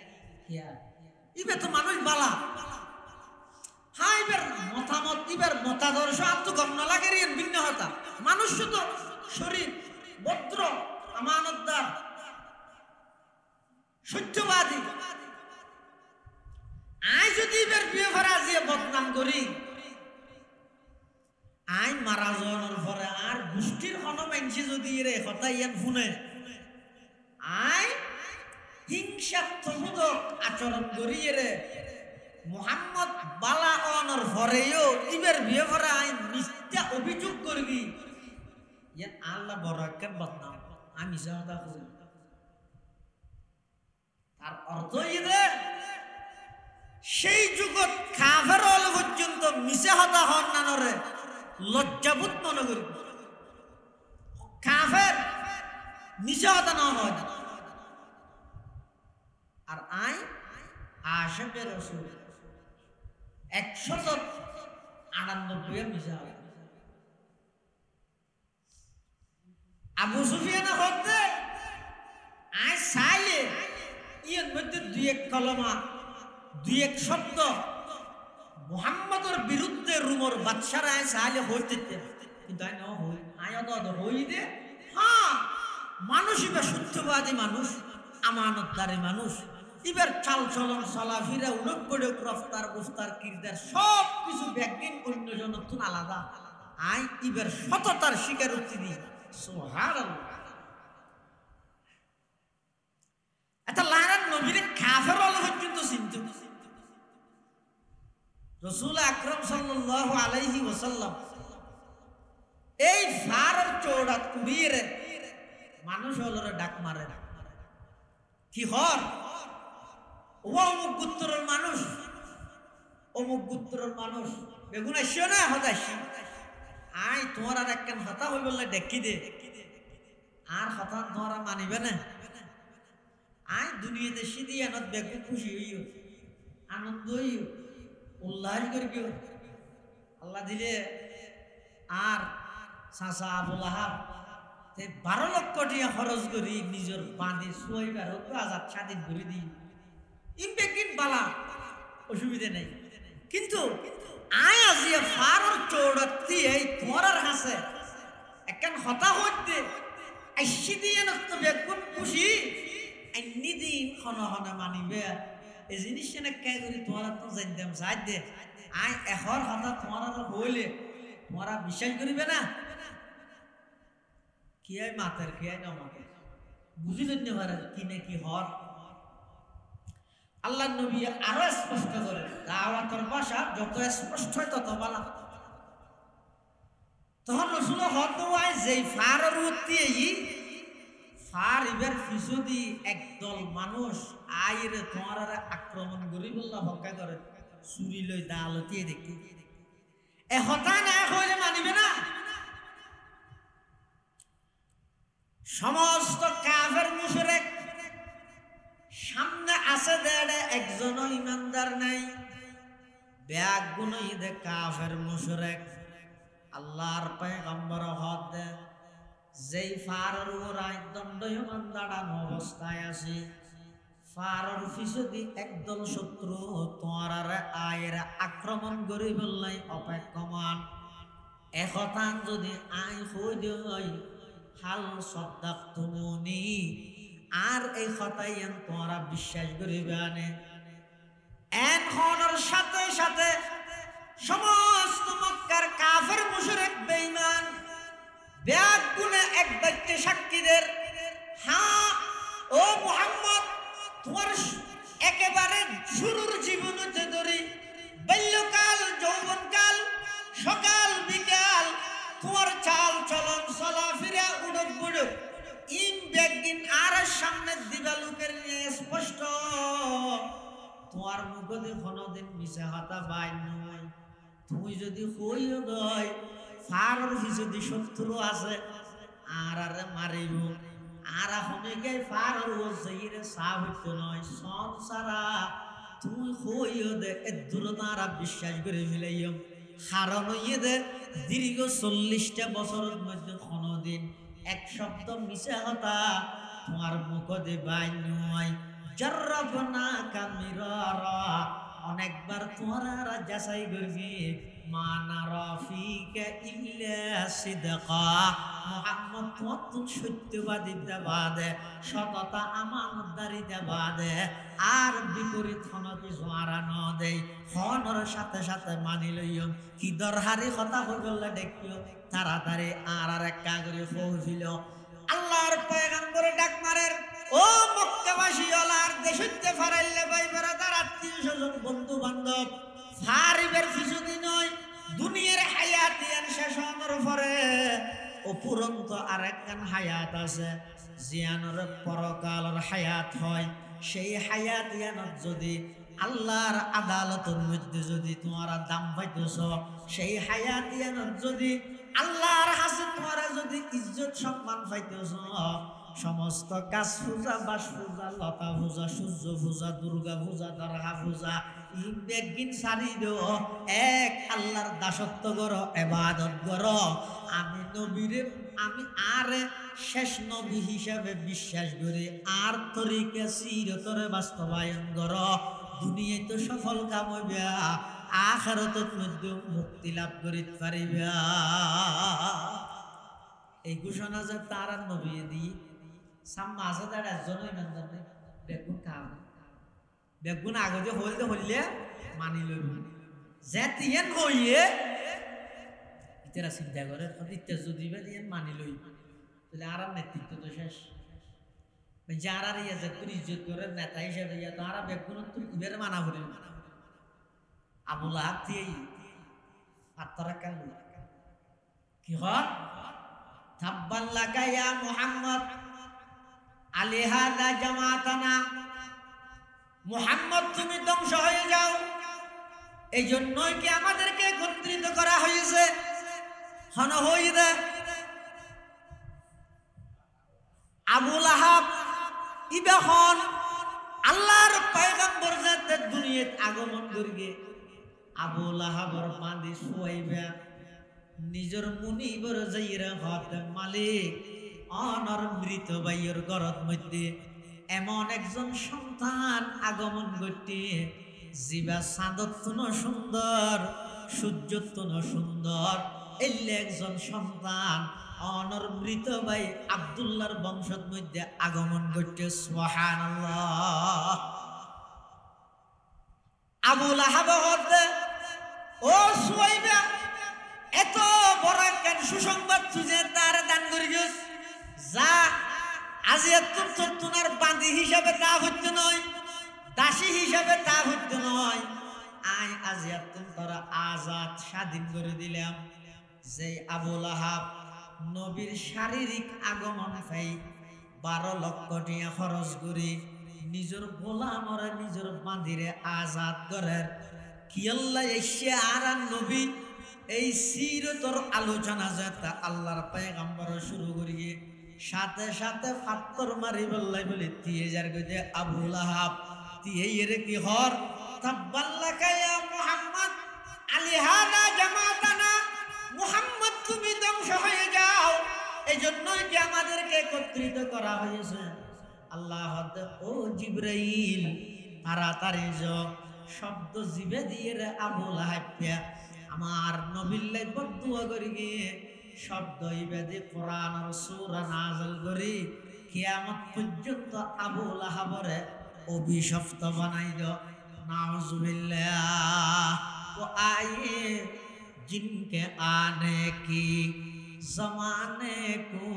ইবে তো মানুষ বালা হ্যাঁ ইবের মতামত ইবের মতাদর্শ আত্মগম্য লাগে রে ভিন্ন হতা মানুষ তো শরীর ভদ্র আমানতদার সত্যবাদী আই যদি ইবের ব্যবহার আজিয়ে বদনাম করি আই মারা যাওয়ার পরে আর গোষ্ঠীর কোনো মানুষ যদি রে কথা ইয়ান শুনে আই হিংসাত্মক আচরণ করিয়ে রে মোহাম্মদ বালা অনর ভরেও ইবের ব্যবহারে আই মিথ্যা অভিযোগ করবি ইয়ান আল্লাহ বড় একটা বদনাম আমি যাওয়া করি। তার অর্থ ইয়ে সেই যুগত কাফের হল পর্যন্ত মিশে হতা হন নানরে লজ্জাবোধ মনে করি কাফের মিশে হতা না হয়। আর আই আশেকের রসুল 198 মিশে হয়। আবু সুফিয়ান হতে আই চাইলে ইয়ের মধ্যে দুই এক কলমা দুই এক শব্দ মুহাম্মদের বিরুদ্ধে রুমর বাদশারা আয় চাইলে হইতে কিন্তু আই ন হই আয় হই দে হ্যাঁ, মানুষ এবার সত্যবাদী মানুষ, আমানতদারি মানুষ, এবার চাল চলন চলাফেরা উড়ক বড়ক রফতার বুফতার কিরদার সব কিছু ব্যাগিন অন্যজন নতুন আলাদা। আই এবার সততার স্বীকারোক্তি দিই সুবহানাল্লাহ। এটা লাগান নবীরে কাফের হলো পর্যন্ত চিন্তা। রাসূল আকরাম সাল্লাল্লাহু আলাইহি ওয়াসাল্লাম এই ফারের চৌড়া কুড়িয়ে মানুষ হলরে ডাক মারে কি হর ও অমুক গোত্রের মানুষ, অমুক গোত্রের মানুষ বেগুন আসিও না হতাশি আই তোমার আর একখান হতা হয়ে বললে ডেকি দে আর হতা তোমার মানিবে না। আই দুনিয়াতে সিদি আনত বেগুন খুশি হইও, আনন্দ হইও, উল্লাস করিও। আল্লাহ দিলে আর চাচা আবুল আহাব 12 লক্ষ টাকা খরচ করি নিজের বাঁধে শুয়াইবার আজাদ স্বাধীন করে দিই, ইম্পেকিন বালা অসুবিধা নেই। কিন্তু আয় আজিয়া ফারর চৌড়াতি এই তোমার হাসে একখান হতা হইতে আইসি দিয়ে নষ্ট বেগুন খুশি নিদিন খন হনে মানিবে এই জিনিসটা না কে করি তোমার তো জানতাম সাহায্য দে আয় এখন হঠাৎ তোমার হইলে তোমরা বিশ্বাস করিবে না। কি আই মাতের কি আই নমাতে বুঝি লইতে পারে কি না কি হর। আল্লাহ নবী আরো স্পষ্ট করে দাওয়াতের ভাষা যত স্পষ্ট হয় তত ভালো। তখন রাসূল হতওয়াই যেই ফারের উত্তি ফার ইবের ফিসুদি একদল মানুষ আইরে তোমার আক্রমণ করি বললা হকা করে চুরি লই দালতিয়ে দেখি এ হতা না হইলে মানিবে না। সমস্ত কাফের মুশরিক সামনে আছে দেড়ে একজনও ইমানদার নাই, ব্যাগ গুনই দে কাফের মুশরিক। আল্লাহর পয়গম্বর হদ দে যেই ফারের ওরাই দণ্ডয়মান দাঁড়ানো অবস্থায় আছে, ফারের পিছদি একদল শত্রু তোমার আয়ের আক্রমণ করি বললাই অপেক্ষমান। একথান যদি আই হই দেয় হাল সদ্দাক তুমনি আর এই কথাই তোমরা বিশ্বাস করিবে আনে। এখনের সাথে সাথে সমস্ত মক্কার কাফের মুশরিক বেঈমান ব্যাগ গুনে এক বাক্যে সাক্ষীদের হ্যাঁ ও মুহাম্মদ তোমার একেবারে শুরুর জীবনতে ধরি বাল্যকাল যৌবনকাল সকাল বিকাল তোমার চাল চলন চলাফেরা উড়ক বুড়ক ইন বেগিন আর সামনে দিবা লোকের নিয়ে স্পষ্ট তোমার মুখে কোনদিন মিছা কথা বাই নয়। তুমি যদি হইও দয় ফারের যদি শত্রু আছে আর আরে মারিব আর হনেকে ফারের ও জয়রে সাহ হইতো নয় সন সারা তুমি হইও দে এ দূরতারা বিশ্বাস করে ফেলাইও। কারণ ইয়ে দে দীর্ঘ 40টা বছরের মধ্যে কোনদিন এক শব্দ মিছা কথা তোমার মুখে বাই নয়। জাররাবনা কামিরারা অনেকবার তোমারা যাচাই করবি মানা রাফিকা ইল্লা সিদকা মুহাম্মদ তোমার সত্যবাদী দেবাদে সততা আমানতদারি দেবাদে আর বিপরীত হন কিছু আরা ন দেয় হনর সাথে সাথে মানি লইও। কি দরহারি কথা বললে দেখিও তাড়াতাড়ি আর এক কাগরে পৌঁছিল। আল্লাহর পয়গম্বরে ডাক মারের ও মক্কাবাসী ওলার দেশতে ফারাইলে ভাই বেড়াদার আত্মীয় স্বজন বন্ধু বান্ধব ফারিবের কিছুদি নয় দুনিয়ার হায়াতিয়ান শেষ হওয়ার পরে অপুরন্ত আর একখান হায়াত আছে জিয়ানোর পরকালের হায়াত হয়। সেই হায়াতিয়ানত যদি আল্লাহর আদালতের মধ্যে যদি তোমার দাম পাইতেছ সেই হায়াতিয়ানত যদি আল্লাহর হাসে তোমার যদি ইজ্জত সম্মান পাইতেছ সমস্ত কাজ পূজা বাস পূজা লতা পূজা সূর্য পূজা দুর্গা পূজা দরগা পূজা ইবেগিন সারি দেও এক আল্লাহর দাসত্ব করো ইবাদত করো। আমি নবীরে আমি আর শেষ নবী হিসাবে বিশ্বাস করি আর তরিকা সিরতরে বাস্তবায়ন করো। দুনিয়ায় তো সফল কাম হইবে আখিরাতের মধ্যে মুক্তি লাভ করিতে পারিবে। এই ঘোষণা যে তার আর নবী দি সাম মাঝে দাঁড়া একজন ইমানদার নেই বেগুন খাওয়া বেগুন আগতে হইলে মানি লইব যে তিয়ান হইয়ে ইতারা চিন্তা করে ইত্যা যদি ইয়ান মানি লই তাহলে আর নেতৃত্ব তো শেষ যারা ইয়া যে তুই ইজ্জত করে নেতা হিসেবে ইয়া তারা বেগুন তুই ইবের মানা করে আবু লাহাব দিয়ে আত্মারা কাল কি হয় তাব্বান লাকা ইয়া মুহাম্মদ আলিহাদা জামাতানা মুহাম্মদ তুমি ধ্বংস হয়ে যাও এই জন্যই কি আমাদেরকে একত্রিত করা হয়েছে হন হইদা আবু লাহাব ইবেখন আল্লাহর পয়গম্বর যাতে দুনিয়াত আগমন করিগে আবু লাহাবর বাঁধি শুয়াইবা নিজের মুনিবর যাইরা হত মালিক অনর মৃত ভাইয়ের ঘরত মধ্যে এমন একজন সন্তান আগমন করতে জিবা চাঁদত্তন সুন্দর সূর্যত্তন সুন্দর এলে একজন সন্তান অনর মৃত ভাই আব্দুল্লাহর বংশত মধ্যে আগমন করতে সুবহানাল্লাহ আবু লাহাব হতে ও সুয়াইবা এত বড় কেন সুসংবাদ তুই তার দান করিস যা আজি তোমার বাঁধি হিসাবে তা হইতে নয় দাসী হিসাবে তা হইতে নয় আই আজি তোরা আজাদ স্বাধীন করে দিলাম যে আবু লাহাব নবীর শারীরিক আগমন পাই 12 লক্ষ টাকা খরচ করে নিজের গোলামরে নিজের বাঁধিরে আজাদ করার কি আল্লাহ এসে আর নবী এই সিরতর আলোচনা যেটা আল্লাহর পয়গম্বর শুরু করিয়ে সাথে সাথে ফাত্তর মারি বললাই বলে তিয়ে যার গদে আবু লাহাব তিয়ে এর কি হর তাব্বাল্লাকা ইয়া মুহাম্মদ আলিহাদা জামাতানা মুহাম্মদ তুমি ধ্বংস হয়ে যাও এজন্যই কি আমাদেরকে একত্রিত করা হয়েছে আল্লাহ ও জিবরাইল তাড়াতাড়ি যাও শব্দ জিবে দিয়ে রে আবু লাহাব আমার নবীর লাই বদুয়া করি গিয়ে শব্দ ইবাদে কোরআন আর সূরা নাযিল করি কিয়ামত পর্যন্ত আবু লাহাবরে অভিশপ্ত বানাই দাও নাউজুবিল্লাহ ও আয়ে जिनके आने की जमाने को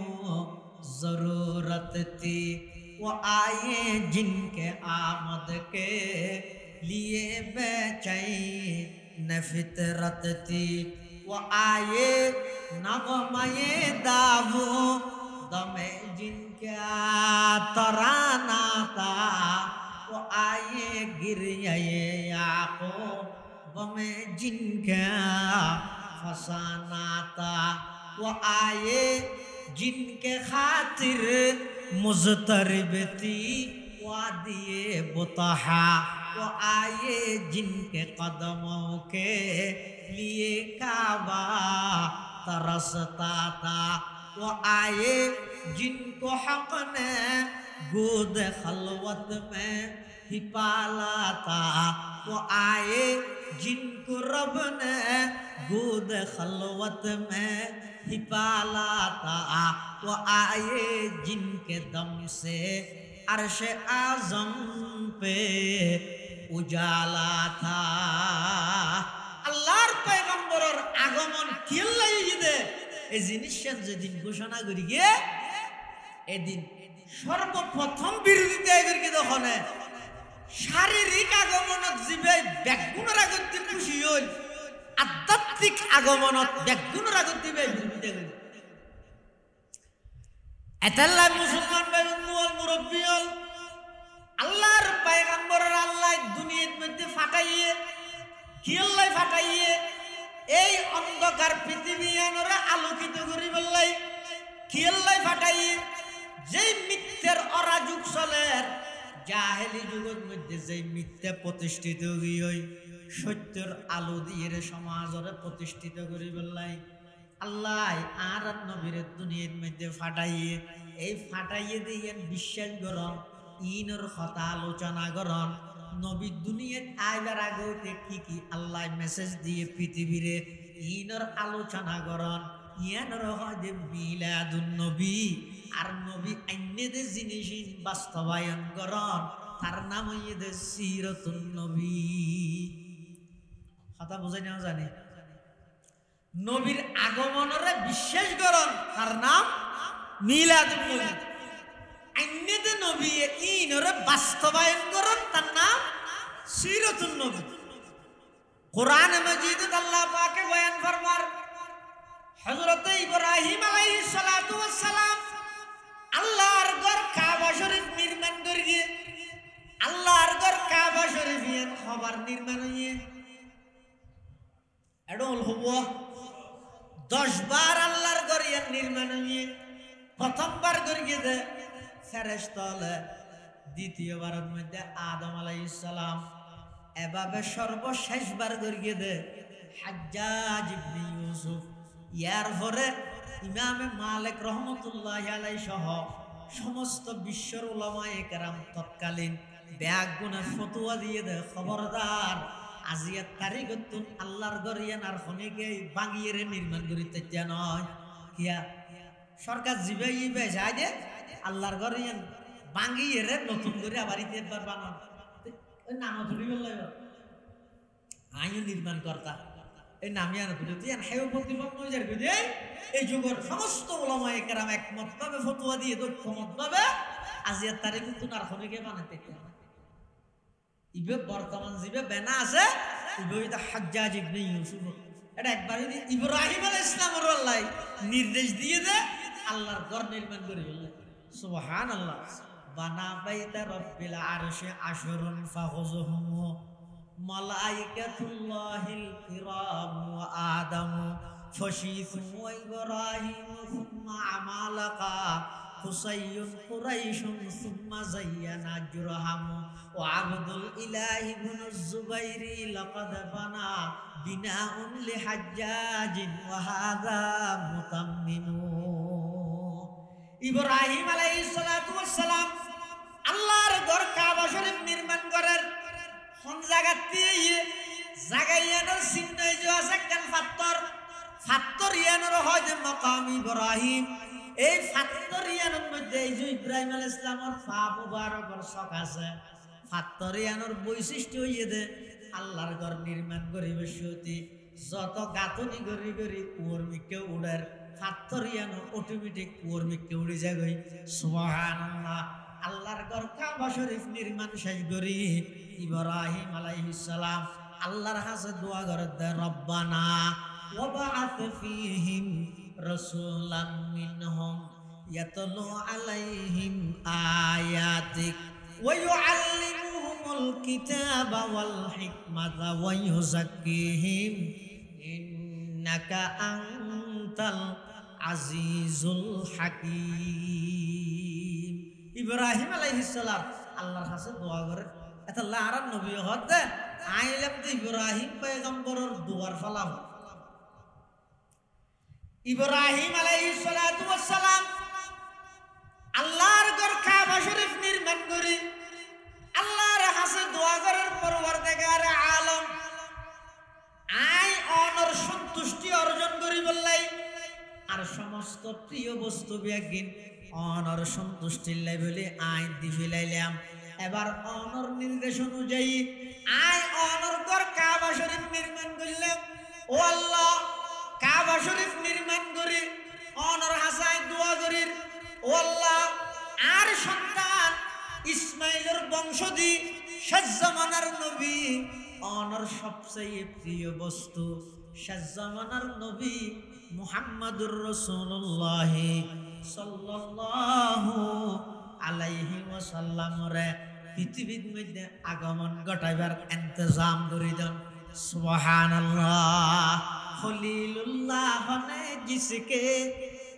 जरूरत थी वो आए जिनके आमद के लिए बेचैन फितरत थी वो आए नगमये दावो दमे जिनके तराना था वो आए गिरिये आको में जिनका फसाना था वो आए जिनके खातिर मुज़तरिब थी वादिए बुतहा वो आए जिनके कदमों के लिए काबा तरसता था वो आए जिनको हक ने गोद खलवत में ही पाला था वो आए जिनको रब ने गोद खलवत में ही पाला था वो आए जिनके दम से अर्श आजम पे उजाला था আল্লাহর পয়গম্বরের আগমন কিল্লাই দে এই জিনিসের যেদিন ঘোষণা করি গিয়ে এদিন সর্বপ্রথম বিরোধিতা করি তখন শারীরিক আগমনত জীবে ব্যাগুণের আগত খুশি হল আধ্যাত্মিক আগমনত ব্যাগুণের আগত দিবে বিরোধিতা করি এতাল্লাহ মুসলমান ভাই মুরব্বী হল আল্লাহর পয়গম্বরের আল্লাহ দুনিয়ার মধ্যে ফাটাইয়ে কি আল্লাহ ফাটাইয়ে এই অন্ধকার পৃথিবী আনরা আলোকিত করি বললাই কি আল্লাহ ফাটাইয়ে যেই মিথ্যের অরাজুক চলের জাহেলি যুগের মধ্যে যেই মিথ্যা প্রতিষ্ঠিত হই সত্যের আলো দিয়ে সমাজরে প্রতিষ্ঠিত করি বললাই আল্লাহ আর নবীর দুনিয়ার মধ্যে ফাটাইয়ে এই ফাটাইয়ে দিয়ে বিশ্বাস করন ইনর কথা আলোচনা করন নবী দুনিয়াত আইবার আগে কি কি আল্লাহ মেসেজ দিয়ে পৃথিবীরে ইনর আলোচনা করন ইয়ানোর হয় যে মিলাদুন নবী আর নবী আইনেদের জিনিস বাস্তবায়ন করন তার নাম হইয়ে দে সিরাতুন নবী। কথা বুঝাই না জানি নবীর আগমনরে বিশ্বাস করন তার নাম মিলাদুন নবী। আইনেদের নবী ইনরে বাস্তবায়ন করন তার নাম সিরাতুন নবী। কোরআন মাজিদে আল্লাহ পাকে বয়ান ফরমার হযরত ইব্রাহিম আলাইহিস সালাতু ওয়াস সালাম আল্লাহর ঘর কাবা শরীফ নির্মাণ করিয়ে আল্লাহর ঘর কাবা শরীফ এর খবর নির্মাণ হইয়ে এডল হব 10 বার আল্লাহর ঘর এর নির্মাণ হইয়ে প্রথমবার করিয়ে দে ফেরেশতা দ্বিতীয়বারের মধ্যে আদম আলাইহিস সালাম এভাবে সর্বশেষবার করিয়ে দে হাজ্জাজ ইবনে ইউসুফ। ইয়ার পরে ইমামে মালিক রহমতুল্লাহ আলাইহি সহ সমস্ত বিশ্বের উলামায়ে কেরাম তৎকালীন ব্যাগুনে ফতোয়া দিয়ে দে খবরদার আজিয়া তারিখতুন আল্লাহর গরিয়ান আর খনিকে ভাঙিয়ে নির্মাণ করিতে নয় কিয়া সরকার জিবে ইবে যায় যে আল্লাহর গরিয়ান ভাঙিয়ে নতুন করে আবার ইতেবার বানান ওই নাম ধরি বলল আইন নির্মাণ কর্তা এই নামই আনা তুলে দিয়ে হেউ প্রতিপক্ষ নজর করে এই যুগের সমস্ত ওলামায়ে কেরাম একমত ভাবে ফতোয়া দিয়ে দক্ষমত ভাবে আজিয়ার তারিখ কিন্তু আর খনিকে বানাতে ইবে বর্তমান জিবে বেনা আছে ইবে এটা হাজ্জাজ ইবনে ইউসুফ এটা একবার ইব্রাহিম আলাইহিস সালামের আল্লাহ নির্দেশ দিয়ে দে আল্লাহর ঘর নির্মাণ করে ফেলল। সুবহানাল্লাহ। বানা বাইতা রব্বিল আরশি আশরুন ফাখুযুহুম মালাইকাতুল্লাহিল কিরাম ওয়া আদম ফশীস ওয়া ইব্রাহিম সুম্মা আমালাকা হুসাইয়ুন কুরাইশুন সুম্মা যায়্যানা জুরহাম ওয়া আবদুল ইলাহি ইবনুজ জুবাইরি লাকাদ বানা বিনাউন লিহাজ্জাজিন ওয়া হাযা মুতাম্মিনু। ইব্রাহিম আলাইহিস সালাতু ওয়াস সালাম আল্লাহর ঘর কাবা শরীফ নির্মাণ করেন কোন জায়গাতে জায়গায়ানোর চিহ্ন যে আছে কেন পাথর ইয়ানোর হয় যে মাকাম ইব্রাহিম। এই পাথর ইয়ানোর মধ্যে এই যে ইব্রাহিম আলাইহিস সালামের পা মুবারকের শখ আছে। পাথর ইয়ানোর বৈশিষ্ট্য হইয়ে দে আল্লাহর ঘর নির্মাণ করিবে সতি যত গাঁথনি গড়ি গড়ি কুয়োর মিকে উড়ার পাথর ইয়ানো অটোমেটিক কুয়োর মিকে উড়ে যায়। সুবহানাল্লাহ। আল্লাহর ঘর কাবা শরীফ নির্মাণ শেষ করি ইব্রাহিম আলাইহিস সালাম আল্লাহর কাছে দোয়া করে দেয় রব্বানা ওয়া বা'আথ ফীহিম রাসূলাম মিনহুম ইয়াতলু আলাইহিম আয়াতিক ওয়া ইউআল্লিমুহুমুল কিতাবা ওয়াল হিকমাতা ওয়া ইউযাক্কিহিম ইন্নাকা আনতাল আজিজুল হাকীম। ইব্রাহিম আলাইহিস সালাম আল্লাহর কাছে দোয়া করে এটা লারান নবী হতে আইলাম তো ইব্রাহিম পয়গম্বরের দুয়ার ফলাম। ইব্রাহিম আলাইহিস সালাতু ওয়াস সালাম আল্লাহর ঘর কাবা শরীফ নির্মাণ করে আল্লাহর কাছে দোয়া করার পরওয়ারদিগার আলম আই অনর সন্তুষ্টি অর্জন করি বললাই আর সমস্ত প্রিয় বস্তু বিয়াগিন অনর সন্তুষ্টির লাই বলে আইন দি ফেলাইলাম। এবার অনর নির্দেশ অনুযায়ী আয় অনর ঘর কাবা শরীফ নির্মাণ করলাম। ও আল্লাহ কাবা শরীফ নির্মাণ করি অনর হাসায় দোয়া করি ও আল্লাহ আর সন্তান ইসমাইলের বংশধি শেষ জামানার নবী অনর সবচেয়ে প্রিয় বস্তু শেষ জামানার নবী মুহাম্মাদুর রাসূলুল্লাহ সাল্লাল্লাহু আলাইহি ওয়াসাল্লাম রে পৃথিবীর মধ্যে আগমন ঘটাইবার ইন্তজাম করে দেন। সুবহানাল্লাহ। খলিলুল্লাহ ने जिसके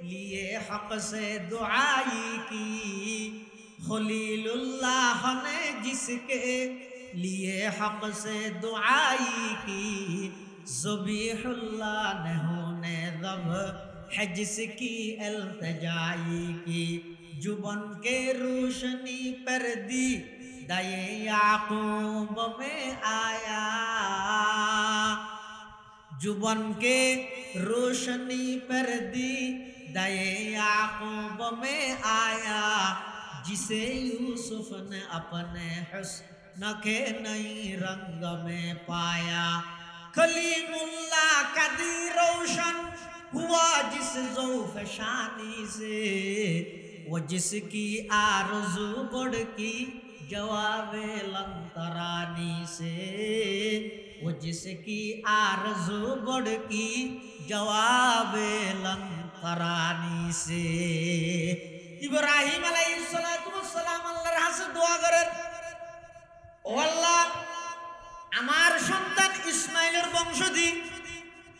लिए हक से दुआई की खलीलुल्लाह ने जिसके लिए हक से दुआई की ज़बीहुल्लाह ने होने दब है जिसकी इल्तिजाई की जुबन के रोशनी पर दी दाए याकूब में आया जुबान के रोशनी पर दी दये याकूब में आया जिसे यूसुफ ने अपने हुस्न के नई रंग में पाया कलीमुल्लाह का दी रोशन हुआ जिस ज़ौफ़ शानी से वो जिसकी आरज़ू बढ़ की जवाबे लंतरानी से वो जिसकी आरज़ू बढ़ की जवाबे लंतरानी से इब्राहिम अलैहिस्सलाम আল্লাহর কাছে দোয়া করেন ও আল্লাহ আমার সন্তান ইসমাইলের বংশধী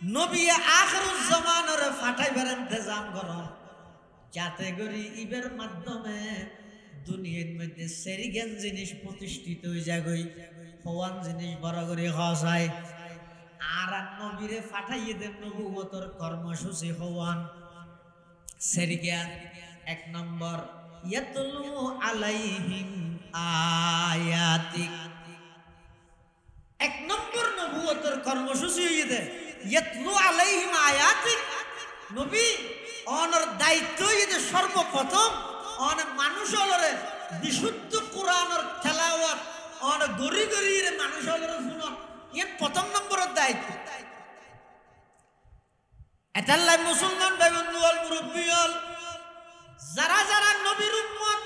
নবী আখিরুজ জামানের ফাটাইবার ইন্তজাম করো যাতে করে ইবের মাধ্যমে দুনিয়ার মধ্যে সেরিগান জিনিস প্রতিষ্ঠিত হয়ে যায় হওয়ান জিনিস বড় করে হওয়া যায় আর নবীরে ফাটাইয়ে দেন নবুয়তর কর্মসূচি হওয়ান সেরিগান এক নম্বর ইয়াতলু আলাইহিম আয়াতিক এক নম্বর নবুয়তর কর্মসূচি হইয়ে দেয় ইয়াতলু আলাইহিম আয়াতিক নবী অনর দায়িত্ব হইয়ে সর্বপ্রথম অন মানুষ হলরে বিশুদ্ধ কোরআনের তেলাওয়াত অন গরি গরি রে মানুষ হলরে শুনন ইয়ে প্রথম নম্বরের দায়িত্ব এটাল্লাই মুসলমান ভাই বন্ধু হল মুরব্বী হল যারা যারা নবীর উম্মত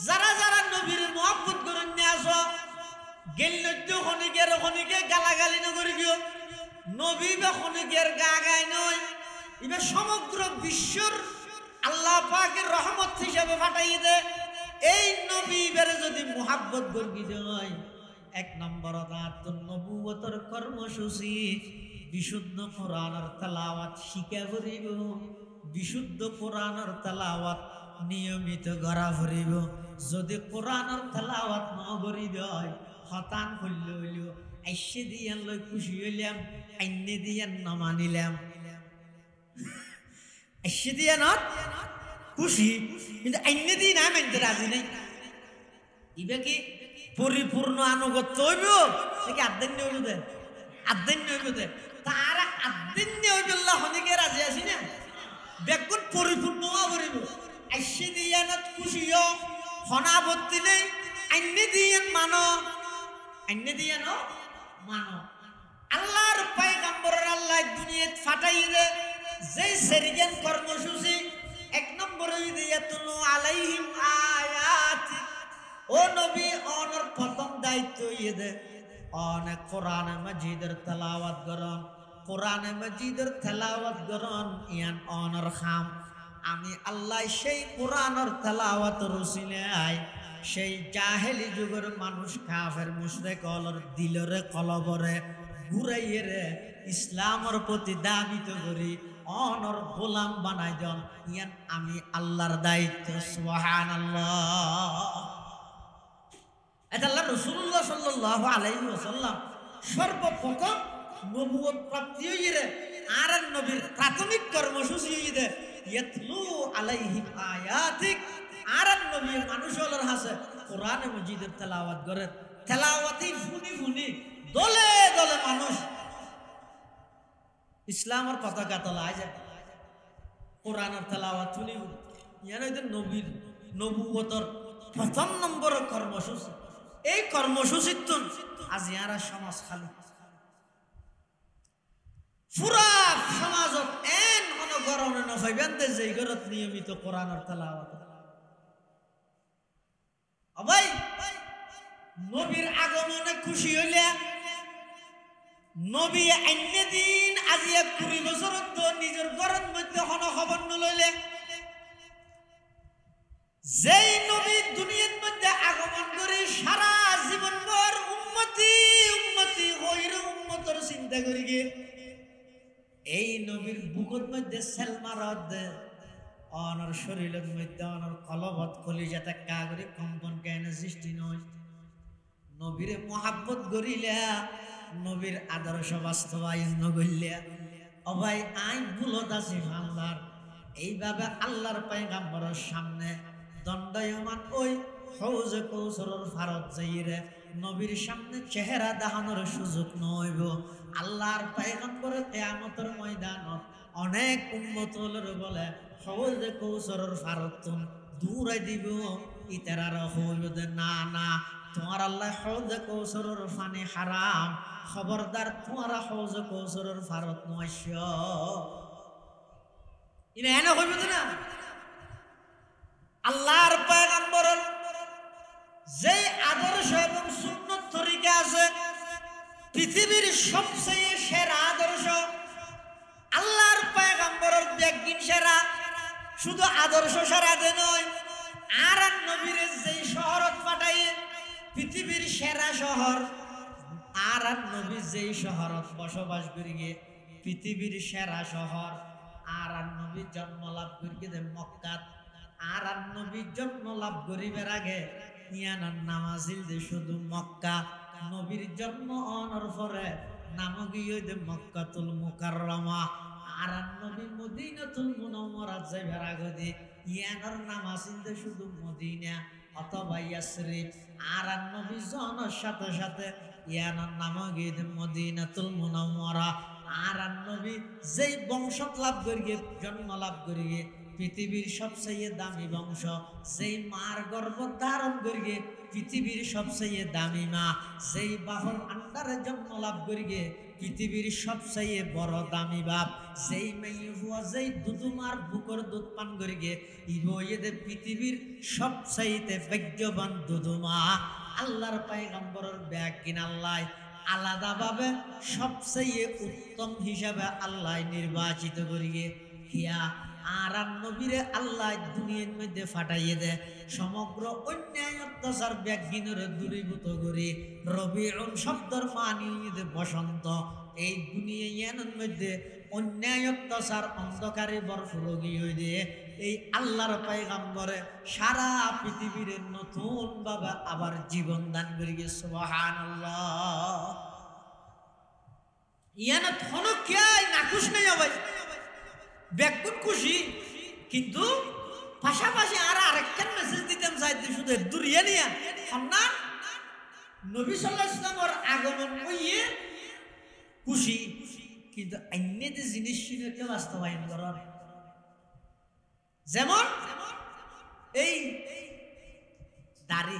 যারা যারা নবীর মহব্বত করে নিয়ে আসো গেল্য খনিকে গালাগালি নগরি গিয়ে নবী বা খনিকের গা গায় নয় এবার সমগ্র বিশ্বর আল্লাহ পাকের রহমত হিসাবে ফাটাইয়ে দে এই নবী বেরে যদি মুহাব্বত গর্গিত হয় এক নম্বর নবুয়তর কর্মসূচি বিশুদ্ধ কোরআনের তেলাওয়াত শিখা করিব বিশুদ্ধ কোরআনের তেলাওয়াত নিয়মিত গড়া ভরিব যদি কোরআনের তেলাওয়াত ন করি দেয় হতান হইল হইল আইসে দিয়ান লই খুশি হইলাম আইনে দিয়ান নমানিলাম আইসে দিয়ান খুশি কিন্তু আইনে দিয়ে না মানতে রাজি নাই ইবে কি পরিপূর্ণ আনুগত্য হইব নাকি আদ্যান্য হইব দে আদ্যান্য হইব দে তারা আদ্যান্য হইবল্লা হনিকে রাজি আছি না দেখুন পরিপূর্ণ করিব আইসে দিয়ান খুশি হনাবত্তি নেই আইনে দিয়ান মানো আইনে দিয়ান মানো আল্লাহর পয়গম্বরের আল্লাহ দুনিয়াত ফাটাইয়ে দে যে সেরিগান কর্মসূচি এক নম্বরে ইয়াতলু আলাইহিম আয়াতি ও নবী অনর প্রথম দায়িত্ব ইয়ে দে অনেক কোরআন মাজিদের তেলাওয়াত করন কোরআন মাজিদের তেলাওয়াত করন ইয়ান অনর খাম আমি আল্লাহ সেই কোরআনের তেলাওয়াত রসিলাই সেই জাহেলি যুগের মানুষ কাফের মুশরিক হলর দিলরে কলবরে ঘুরাইয়ে রে ইসলামের প্রতি দাবিত করি অনর গোলাম বানাই দেন ইয়ান আমি আল্লাহর দায়িত্ব সুবহানাল্লাহ এটা আল্লাহ রাসূলুল্লাহ সাল্লাল্লাহু আলাইহি ওয়াসাল্লাম সর্বপ্রথম নবুয়ত প্রাপ্তি হইরে আর নবীর প্রাথমিক কর্মসূচি হইরে ইয়াতলু আলাইহিম আয়াতিক আর নবী মানুষ হলর হাসে কোরআন মাজিদের তেলাওয়াত করে তেলাওয়াতি ফুনি ফুনি দলে দলে মানুষ ইসলামের পতাকা তলায় যায় কোরআনের তেলাওয়াত শুনি ইয়ান নবীর নবুয়তর প্রথম নম্বরের কর্মসূচি এই কর্মসূচির তো আজ ইয়ারা সমাজ খালি পুরা সমাজত এন অনগরণে নফাইবেন দে যে ঘরত নিয়মিত কোরআনের তেলাওয়াত ভাই নবীর আগমনে খুশি হইলে নবী অন্য দিন আজি 20 বছর তো নিজের ঘরের মধ্যে কোনো খবর নলইলে যেই নবী দুনিয়ার মধ্যে আগমন করে সারা জীবন ভর উম্মতি উম্মতি হইর উম্মতর চিন্তা করি গে এই নবীর বুকের মধ্যে সেলমারদ অনর শরীরের মধ্যে অনর কলবত কলিজাতে কাগরি কম্পন কেন সৃষ্টি নয় নবীরে মহাব্বত করিলা নবীর আদর্শ বাস্তবায়ন নগরিলা ও ভাই আই ভুলত আছি আল্লাহর এইভাবে আল্লাহর পয়গম্বরের সামনে দণ্ডায়মান ওই হৌজে কৌসরের ফারত যাইরে নবীর সামনে চেহারা দেখানোর সুযোগ নইব। আল্লাহর পয়গম্বর কিয়ামতের ময়দানত অনেক উম্মতর বলে হৌজে কৌসরের ফারতুন দূরে দিব, ইতারার হইব না না তোমার আল্লাহ হৌজে কৌসরের পানি হারাম, খবরদার তোমার হৌজে কৌসরের ফারত নয়স ইনা এনে হইব না। আল্লাহর পয়গম্বরের যে আদর্শ এবং সুন্নত তরিকা আছে পৃথিবীর সবচেয়ে সেরা আদর্শ। আল্লাহর পয়গম্বরের ব্যাগিন সেরা, শুধু আদর্শ সেরা দে নয়, আর নবীর যেই শহরত পাঠাইয়ে পৃথিবীর সেরা শহর, আর নবী যেই শহরত বসবাস করিয়ে পৃথিবীর সেরা শহর, আর নবী জন্ম লাভ করিয়ে মক্কাত, আর নবী জন্ম লাভ করিবার আগে ইয়ানার নামাজিল যে শুধু মক্কা, নবীর জন্ম অনর পরে নামগীয় যে মক্কাতুল মুকাররমা, আর নবী মদিনাতুল মুনাওয়ারা যাইবার আগে ইয়ানার নামাজিল যে শুধু মদিনা অথবা ইয়াসরিব, আর নবী জন্মের সাথে সাথে ইয়ানার নামগীয় যে মদিনাতুল মুনাওয়ারা, আর নবী যেই বংশ লাভ করিয়ে জন্ম লাভ করিয়ে পৃথিবীর সবচেয়ে দামি বংশ, যেই মার গর্ভ ধারণ করিয়ে পৃথিবীর সবচেয়ে দামি মা, যেই বাহর আন্ডারে জন্ম লাভ করিয়ে পৃথিবীর সবচেয়ে বড় দামি বাপ, যেই মেয়ে হুয়া যেই দুধুমার বুকর দুধ পান করিয়ে ইবয়েদে পৃথিবীর সবচেয়ে ভাগ্যবান দুধুমা। আল্লাহর পয়গম্বরের ব্যাগ কিন আল্লাহ আলাদাভাবে সবচেয়ে উত্তম হিসাবে আল্লাহ নির্বাচিত করিয়ে হিয়া আর নবীরে আল্লাহ দুনিয়ার মধ্যে ফাটাইয়ে দেয়, সমগ্র অন্যায় অত্যাচার ব্যাগিনরে দূরীভূত করে রবিউন শব্দর মানি বসন্ত। এই দুনিয়ার মধ্যে অন্যায় অত্যাচার অন্ধকারে বরফুলগি হয়ে দিয়ে এই আল্লাহর পয়গম্বরে সারা পৃথিবীর নতুন ভাবে আবার জীবন দান করে গেছে। সুবহানাল্লাহ। ইয়ানা থনক কেই নাকুশ নাই হবে ব্যাকুন খুশি, কিন্তু পাশাপাশি আর আরেকটা মেসেজ দিতাম চাইতে শুধু দূরিয়ে নিয়া না নবী সাল্লাল্লাহু আলাইহি ওয়াসাল্লামের আগমন হইয়ে খুশি, কিন্তু অন্য যে জিনিস ছিলকে বাস্তবায়ন করার, যেমন এই দাড়ি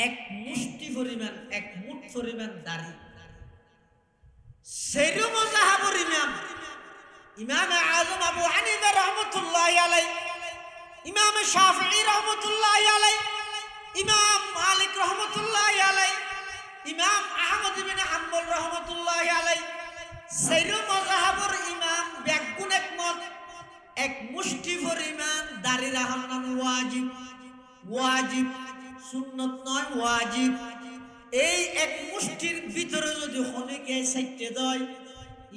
এক মুষ্টি পরিমাণ, এক মুঠ পরিমাণ দাড়ি, সেইরকম মাযহাবের ইমাম আযম আবু হানিফা রাহমাতুল্লাহি আলাইহি, ইমাম শাফিঈ রাহমাতুল্লাহি আলাইহি, ইমাম মালিক রাহমাতুল্লাহি আলাইহি, ইমাম আহমদ ইবনে হাম্বল রাহমাতুল্লাহি আলাইহি, সেইরকম মাযহাবের ইমাম ব্যাকুন একমত এক মুষ্টি পরিমাণ দাড়ি রাখার নাম ওয়াজিব। ওয়াজিব, সুন্নত নয়, ওয়াজিব। এই এক মুষ্টির ভিতরে যদি খনিকে সাইটে দেয়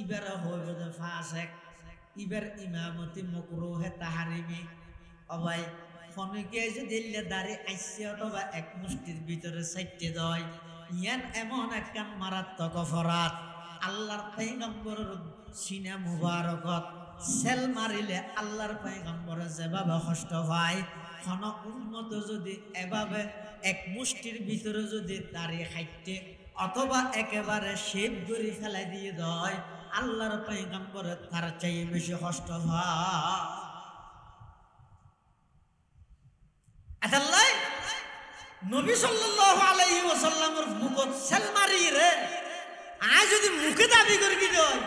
ইবার হইব যে ফাসেক, ইবার ইমামতি মাকরুহে তাহরিমি। অবাই খনিকে যদি দাড়ি আইছে অথবা এক মুষ্টির ভিতরে সাইটে দেয়, ইয়ান এমন একখান মারাত্মক অপরাধ। আল্লাহর পয়গম্বরের সিনা মুবারকত সেল মারিলে আল্লাহর পয়গম্বর যেভাবে কষ্ট পায়, কোন উন্মত যদি এভাবে এক মুষ্টির ভিতরে যদি দাঁড়িয়ে খাইতে অথবা একেবারে শেপ করে ফেলাই দিয়ে দেয়, আল্লাহর পয়গম্বরের তার চাইয়ে বেশি কষ্ট হয়। আল্লাহ নবী সাল্লাল্লাহু আলাইহি ওয়াসাল্লামের মুখত সেল মারি রে, আজ যদি মুখে দাবি করে কি দেয়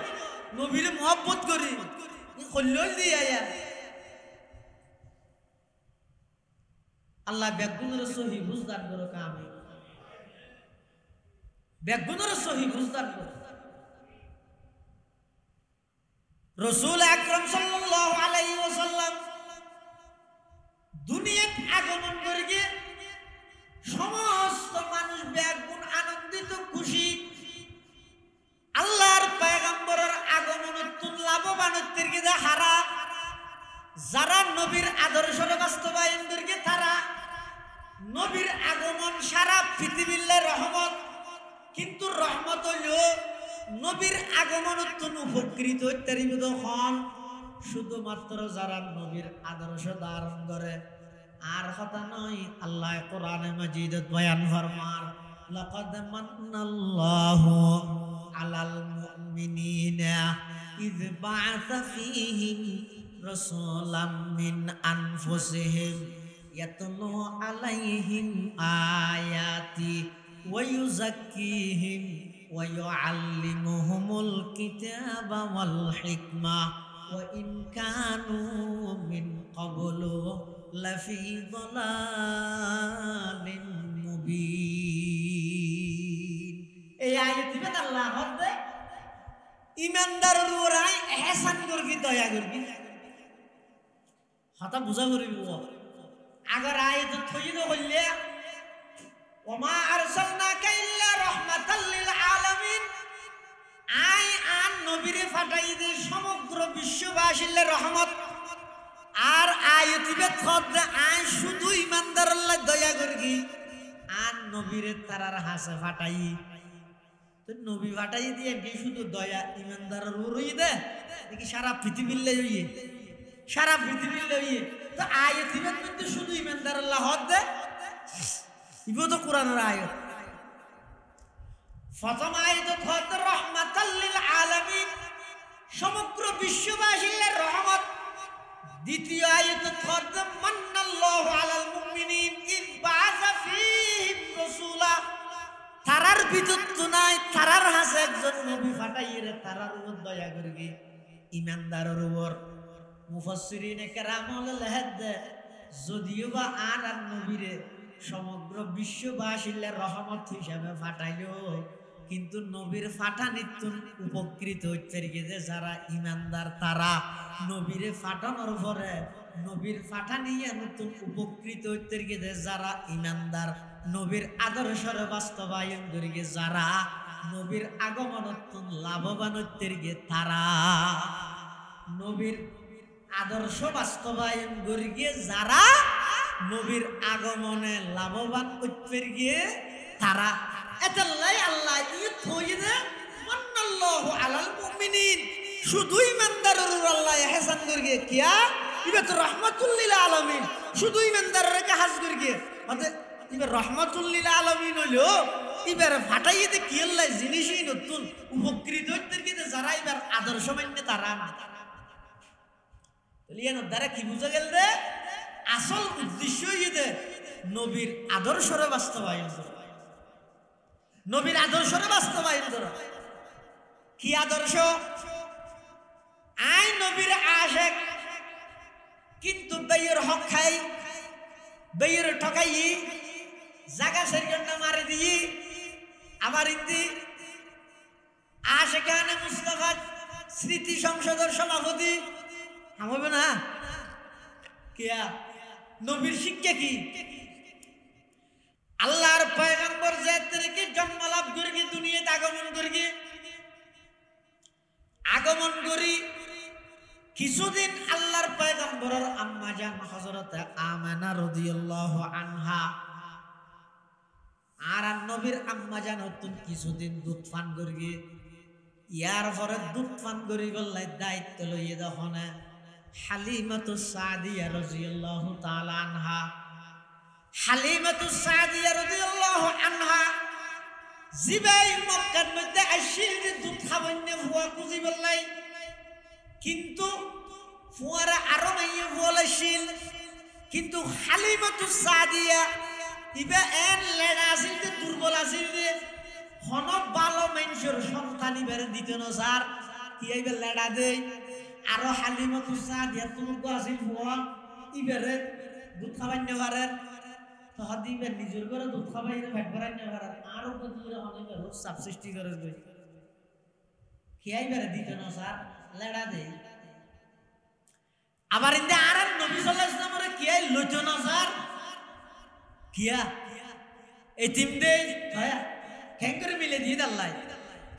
নবীরে মহব্বত করি কল্যাণ দিয়ে আয়া আল্লাহ বেগুনের সহি বুঝদান করো কামে, বেগুনের সহি বুঝদান করো। রাসূল আকরাম সাল্লাল্লাহু আলাইহি ওয়াসাল্লাম দুনিয়াত আগমন করে গিয়ে সমস্ত মানুষ বেগুন আনন্দিত খুশি। আল্লাহর পয়গম্বরের আগমনতুন লাভবানত্বের গিয়ে হারা, যারা নবীর আদর্শের বাস্তবায়ন করে তারা নবীর আগমন সারা পৃথিবীর রহমত, কিন্তু রহমত হইল নবীর আগমনতুন উপকৃত হন শুধুমাত্র যারা নবীর আদর্শ ধারণ করে, আর কথা নয়, আল্লাহ কোরআনে মাজিদত বয়ান ফরমান লাকাদ মান্নাল্লাহু আলাল মুমিনিনা ইয বা'আসা ফীহিম রাসূলাম মিন আনফুসিহিম ইয়াতলু আলাইহিম আয়াতি ওয়া ইউযাক্কিহিম ওয়া ইউআল্লিমুহুমুল কিতাবা ওয়াল হিকমা ওয়া ইন কানু মিন ক্বাবলু লাফি দালালিন মুবিন। এই আয়াতে আল্লাহ হদে ইমানদারের ওরাই ইহসান করবি, দয়া করবি, হতা বুঝা করবি। আগর আয়াত থইদ হইলে ওমা আরসালনাকা ইল্লা রাহমাতাল লিল আলামিন, আই আন নবীরে ফাটাই দে সমগ্র বিশ্ববাসীর রহমত। আর আয়াতিবে থদে আই শুধু ইমানদারের লাই দয়া করবি, আর নবীরে তারার হাসে ফাটাই। তো নবী ফাটাই দিয়ে কি শুধু দয়া ইমানদারের রই দে দেখি সারা পৃথিবীর লাই হইয়ে, সারা পৃথিবীর লাই হইয়ে। তো আয়াতিবে কিন্তু শুধু ইমানদারের লাই হদ দে, ইবো তো কোরআনের আয়াত। প্রথম আয়াত হদ রাহমাতাল লিল আলামিন, সমগ্র বিশ্ববাসীর রহমত। দ্বিতীয় আয়াত হদ মান্নাল্লাহু আলাল মুমিনিন ইয বা'আসা ফীহিম রাসূলা, তারার ভিতর তো নাই, তারার হাসে একজন নবী ফাটাইরে তারার উপর দয়া করবি, ইমানদারের উপর। মুফাসসিরিনে কেরাম লেখেন যদিও বা আর নবীরে সমগ্র বিশ্ববাসীর রহমত হিসাবে ফাটাইলো, কিন্তু নবীর ফাটানিত উপকৃত হচ্ছে যে যারা ইমানদার, তারা নবীরে ফাটানোর পরে নবীর ফাটানিয়ে নতুন উপকৃত হচ্ছে যে যারা ইমানদার, নবীর আদর্শের বাস্তবায়ন করিগে যারা, নবীর আগমনত লাভবান হচ্ছে তারা, নবীর আদর্শ বাস্তবায়ন করিগে যারা, নবীর আগমনে লাভবান হচ্ছে তারা। এতাল্লাই আল্লাহ ই থইদে মান্নাল্লাহু আলাল মুমিনিন, শুধু ইমানদারের উপর আল্লাহ ইহসান করিগে কিয়া ইবে তো রাহমাতুল লিল আলামিন, শুধু ইমানদারের কাজ করিগে মানে ইবে রাহমাতুল লিল আলামিন হইলো ইবার ফাটাইতে কি আল্লাহ জিনিসই নতুন উপকৃত হইতে কিতে যারা ইবার আদর্শ মান্য তারা না। লিয়ান দ্বারা কি বুঝা গেল রে, আসল উদ্দেশ্য ইদে নবীর আদর্শরে বাস্তবায়ন করা, নবীর আদর্শরে বাস্তবায়ন করা। কি আদর্শ? আই নবীর আশেক কিন্তু বেয়ের হক খাই, বেয়ের ঠকাই, জাগা সেরিয়ন্না মারি দিই। আমার ইন্দি আশেকানে মুস্তাফা স্মৃতি সংসদের সভাপতি হবে না কিয়া? নবীর শিক্ষা কি? আল্লাহর পয়গম্বর যে তরিকে জন্ম লাভ করি, দুনিয়াতে আগমন করি কিছুদিন আল্লাহর পয়গম্বরের আম্মা জান হযরত আমেনা রাদিয়াল্লাহু আনহা আর নবীর আম্মা জান হতুন কিছুদিন দুধ পান করি। ইয়ার পরে দুধ পান করি গল্লাই দায়িত্ব লইয়ে যখন হালিমাতুস সাদিয়া রাদিয়াল্লাহু তাআলা আনহা, হালিমাতুস সাদিয়া রাদিয়াল্লাহু আনহা জিবাই মক্কার মধ্যে আসিল যে দুধ খাবন্নে ফুয়া খুঁজি বললাই, কিন্তু ফুয়ারা আরো মাইয়ে বলেছিল, কিন্তু হালিমাতুস সাদিয়া ইবে এন লেডা আছিল যে দুর্বল আছিল যে হন ভালো মানুষের সন্তান ইবারে দিত না স্যার, কি আইবে লেডা দেই। আরো হালিমাতুস সাদিয়া তুলক আছিল ফুয়া ইবারে দুধ খাবাইনে পারে, দিবে নিজের করে দুধ খাবাই ফ্যাট ভরাই না পারে, আরো বদলে অনেক রোগ সাব সৃষ্টি করে গই খেয়াই বেড়ে দিত না স্যার লেডা দে। আবার ইন্দে আর নবী সাল্লাল্লাহু আলাইহি ওয়াসাল্লামের কিয়াই লইত না স্যার, কিয়া এতিম দে ভায়া কেন করে মিলে দিয়ে আল্লাহ।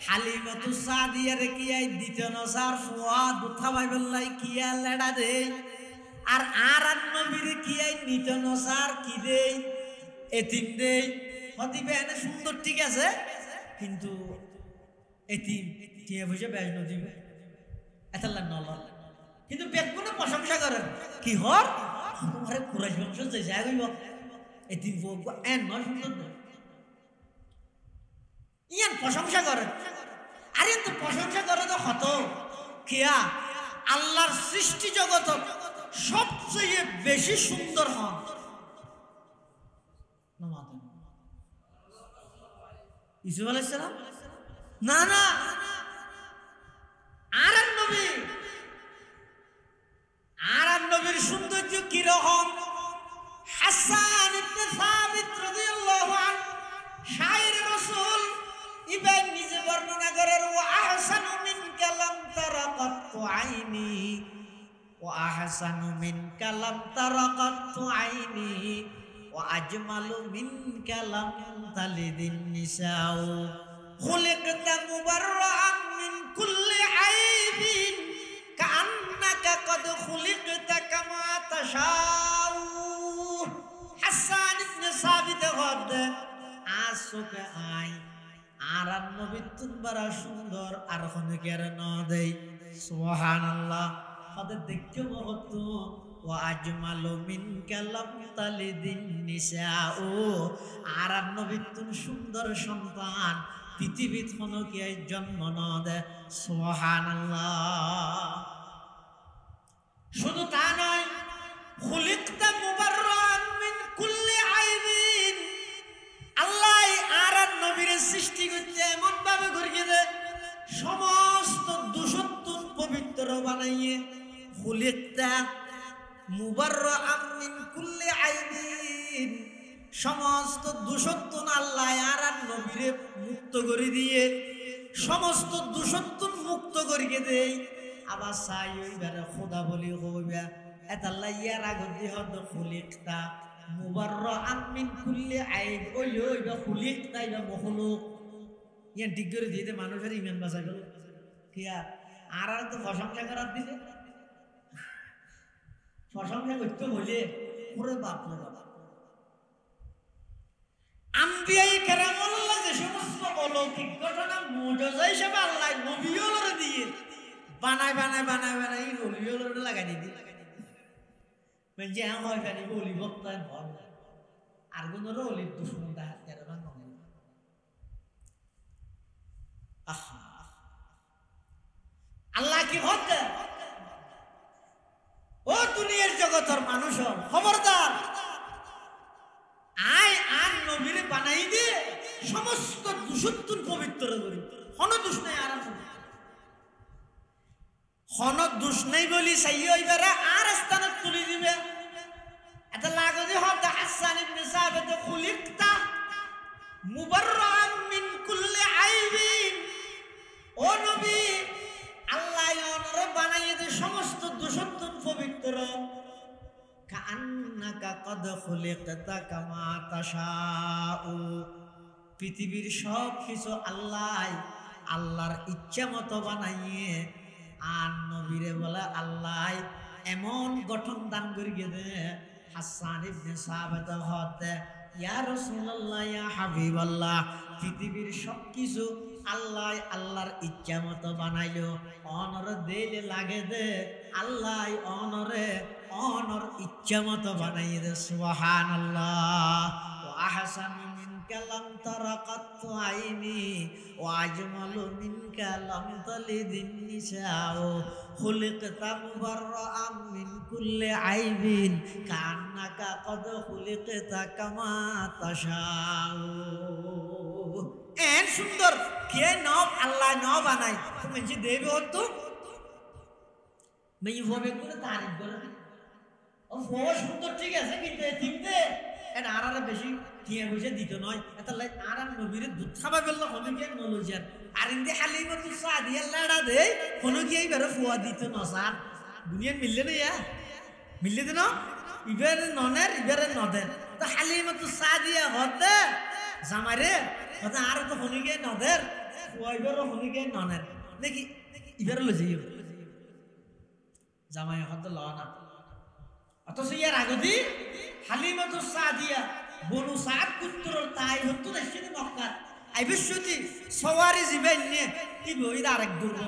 হালিমাতুস সাদিয়ারে কিয়াই দিত না স্যার, ফুয়া দুধ খাবাই বললাই কিয়া লেডা দে। আর আর নবীর কিয়াই নিত না স্যার, কি দে এতিম দে। হদিবে এনে সুন্দর ঠিক আছে, কিন্তু এতিম টিয়া বুঝে বেশ নদীবে এতাল্লা নল, কিন্তু বেগুনে প্রশংসা করেন কি হর তোমারে কুরাইশ বংশ যে যায় হইব এই তিন বউ এন নয় সুন্দর ইয়ান প্রশংসা করে আরে তো প্রশংসা করে তো হত কিয়া আল্লাহর সৃষ্টি জগৎ সবচেয়ে বেশি সুন্দর হন ইসুফ আলাইহিস সালাম না না আর নবীর সৌন্দর্য কিরকম হাসান ইবনে সাবিত রাদিয়াল্লাহু আনহু শায়ের রাসূল ইবন নিজে বর্ণনা করেন ওয়া আহসানু মিনকা লাম তারা কাত্তু আইনি ওয়া আহসানু মিনকা লাম তারা কাত্তু আইনি ওয়া আজমালু মিনকা লাম তালিদিন নিসাউ খুলিকতা মুবাররাআন মিন কুল্লি আইবিন কাআন্নাকা কদ খুলিকতা কামা তাশাউ হাসান ইবনে সাবিত হদে আসুকে আই আর নবী তুনবারা সুন্দর আর খনকের ন দেই সুবহানাল্লাহ হদে দেখতে মহত্ব ওয়া আজমালু মিনকা লাম তালিদিন নিসাউ আর নবী তুন সুন্দর সন্তান পৃথিবীত খনকে জন্ম ন দে সুবহানাল্লাহ শুধু তা নয় খুলিকতা মুবাররান মিন কুল্লি আইবিন আল্লাহ আর নবীর সৃষ্টি করতে এমন ভাবে করিয়ে দে সমস্ত দূষণ পবিত্র বানাইয়ে খুলিকতা মুবাররান মিন কুল্লি আইবিন সমস্ত দূষণ আল্লাহ আর নবীরে মুক্ত করে দিয়ে সমস্ত দূষণ মুক্ত করিয়ে দেয় আবার চাই ওইবারে খোদা বলি হইবা এতাল্লাহ ইয়ার আগত দিয়ে হদ খুলিকতা মুবাররান মিন কুল্লি আইব ওইবা খুলিকতা ইবা মখলুক ইয়ান ঠিক করে দিয়ে মানুষের ইমান বাঁচাই গেল কিয়া আর তো প্রশংসা করার দিলে প্রশংসা করতে হইলে পুরো বাপ না বাবা আম্বিয়ায়ে কেরামুল্লাহ যে সমস্ত অলৌকিক ঘটনা মুজিজা হিসেবে আল্লাহ নবীওয়ালারে দিয়ে বানায় ওলিওয়ালারে লাগাই দিয়ে মানে যে হয় জানি ওলি বক্তায় ভয় না আর কোন ওলির দুশ্মন হাত কেন না আল্লাহ কি হচ্ছে ও দুনিয়ার জগতের মানুষ খবরদার আয় আর নবীরে বানাই দিয়ে সমস্ত দূষণ পবিত্র করি হন দোষ নাই আর হন দোষ নাই বলি চাই ওইবারে আর স্থানত তুলি দিবে এটা লাগবে হতে হাসান ইবনে সাবিত খুলিকতা মুবাররান মিন কুল্লি আইবিন ও নবী আল্লাহ ওনারে বানাইয়ে দিয়ে সমস্ত দূষণ পবিত্র কান্নাকা কদ খুলিকতা কামা তাশাউ পৃথিবীর সব কিছু আল্লাহর ইচ্ছা মতো বানাইয়ে আর নবীরে বলে আল্লাহ এমন গঠন দান করিয়ে দে হাসান ইবনে সাবিত হতে ইয়া রাসূলুল্লাহ ইয়া হাবিবাল্লাহ পৃথিবীর সব কিছু আল্লাহর ইচ্ছা মতো বানাইলো অনর দিলে লাগে দে আল্লাহ অনর ইচ্ছা মতো বানাই দে সুবহানাল্লাহ ওয়া আহসানু মিনকা লাম তারা কাত্তু আইনি ওয়া আজমালু মিনকা লাম তালিদিন নিসাউ খুলিকতা মুবাররান মিন কুল্লি আইবিন কান্নাকা কদ খুলিকতা কামা তাশাউ এন সুন্দর কে নব আল্লাহ ন বানাই তুমি যে দেবে হতো মেয়ে ভাবে করে তারিফ করে ও সুন্দর ঠিক আছে কিন্তু ঠিকতে এটা আর বেশি টিয়া বসে দিত নয় এটা আর নবীর দুধ খাবা ফেললো হলো গিয়ে নলজার আর ইন্দে হালিমাতু সাদিয়া লাড়া দে হলো গিয়ে এবারে ফুয়া দিত নসার দুনিয়া মিললে না ইয়া মিললে তো না ইবারে ননের ইবারে নদের তো হালিমাতু সাদিয়া হতে জামারে হতে আর তো হলো গিয়ে নদের ফুয়া ইবারে হলো গিয়ে ননের দেখি ইবারে লই যাইও জামাই হতে লওয়া না অথচ ইয়ার আগদি হালিমাতু সাদিয়া বনু সাদ পুত্রর তাই হতো না সেটা মক্কা আইবশ্যতি সওয়ারি জিবেন নে কি বই আরেক দুর্গ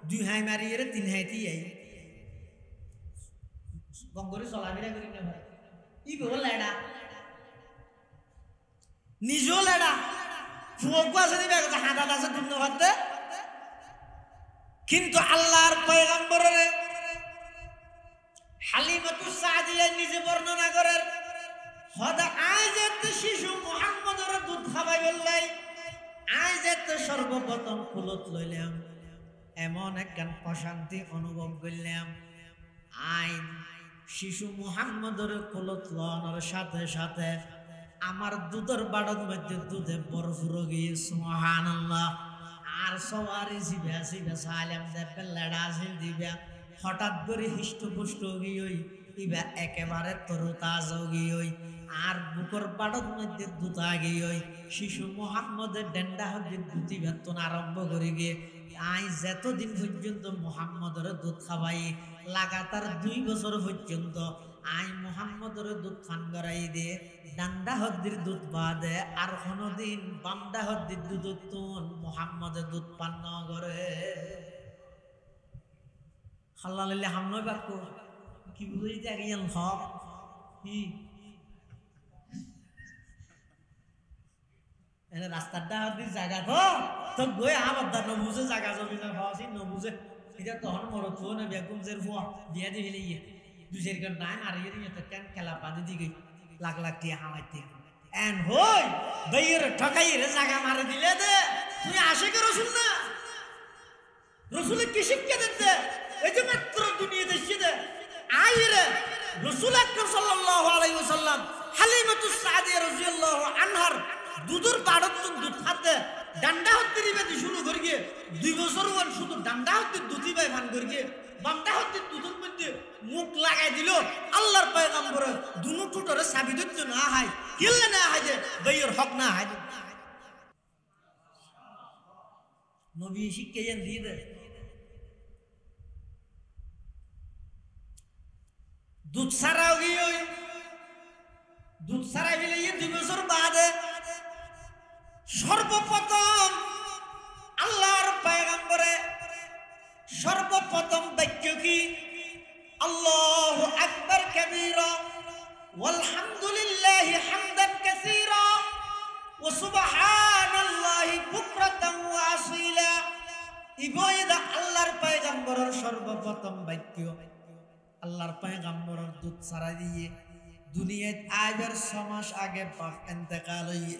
দুই হাই মারি এর তিন হাইতি আই গঙ্গরে চলাফেরা করি না ভাই ই বল লেডা নিজেও লেডা ফুয়কু আছে দিবে হাঁটাত আছে দুর্ন ভাবতে কিন্তু আল্লাহর পয়গম্বরের হালিমাতুস সাদিয়া নিজে বর্ণনা করেন হদা আইজাত শিশু মুহাম্মদের দুধ খাওয়াই বললাই আইজাত সর্বপ্রথম কুলত লইলাম এমন একখান প্রশান্তি অনুভব করলাম আইন শিশু মুহাম্মদের কুলত লওয়ানোর সাথে সাথে আমার দুধের বাড়ার মধ্যে দুধে বরফ রোগী সুবহানাল্লাহ আর সবারই জিভা জিভা সালাম দেবে লেডা আসিল দিবা হঠাৎ করে হিষ্টপুষ্ট গিয়ে ইবা একেবারে তরুতাজ গিয়ে আর বুকর বাড়ার মধ্যে দুধা গিয়ে শিশু মুহাম্মদের ডেন্ডা হদ্দির দুধি বেতন আরম্ভ করে গিয়ে আই যতদিন পর্যন্ত মুহাম্মদের দুধ খাওয়াই লাগাতার 2 বছর পর্যন্ত আই মুহাম্মদের দুধ পান করাই দিয়ে ডান্ডা হদ্দির দুধ বাদে আর কোনদিন বামডা হদ্দির দুধ তুন মুহাম্মদের দুধ পান ন করে খাল্লা লাইলে হামনই বাক্য কি বুঝাইতে আগে হক কি এনে রাস্তাটা হদ্দির জায়গা তো গই আবার নবুঝে জায়গা জমি না হওয়া নবুঝে এটা তখন মরত ফোন বেগুন জের ফুয়া বিয়া দিয়ে ফেলে দুসের কারণ নাই মারিয়ে দিয়ে তো কেন খেলা পানি দিকে লাখ লাখ টিয়া হামাইতে এন হই বাইয়ের ঠকাই রে জায়গা মারি দিলে দে তুই আশিকের রসুল না রসুলে কি শিক্ষা দিতে এই যে মাত্র দুনিয়া দেশে দে আই রে রসুল আকরাম সাল্লাল্লাহু আলাইহি ওয়াসাল্লাম হালিমাতুস সাদিয়া রাদিয়াল্লাহু আনহার দুধের বাড়ত দুধ খাতে ডান্ডা হতে দিবে শুরু করি গিয়ে 2 বছর ওয়ান শুধু ডান্ডা হতে দুধি বাই ভান করি গিয়ে বামটা হতে দুধের মধ্যে মুখ লাগাই দিল আল্লাহর পয়গম্বর দুনো টুটরে চাবি দিতে না হয় কিল্লে না হয় যে বাইয়ের হক না হয় নবী শিক্ষা যেন দিয়ে দেয় দুধ ছাড়াও গিয়ে দুধ ছাড়াই গেলে 2 বছর বাদে সর্বপ্রথম আল্লাহর পয়গম্বরে সর্বপ্রথম বাক্য কি আল্লাহু আকবার কাবীরা ওয়ালহামদুলিল্লাহি হামদান কাসীরা ওয়া সুবহানাল্লাহি বুকরাতান ওয়া আসীলা ইবাদা আল্লাহর পয়গম্বরের সর্বপ্রথম বাক্য আল্লাহর পয়গম্বরের দুধ ছাড়া দিয়ে দুনিয়ায় আইবার 6 মাস আগে বাপ ইন্তেকাল হইয়ে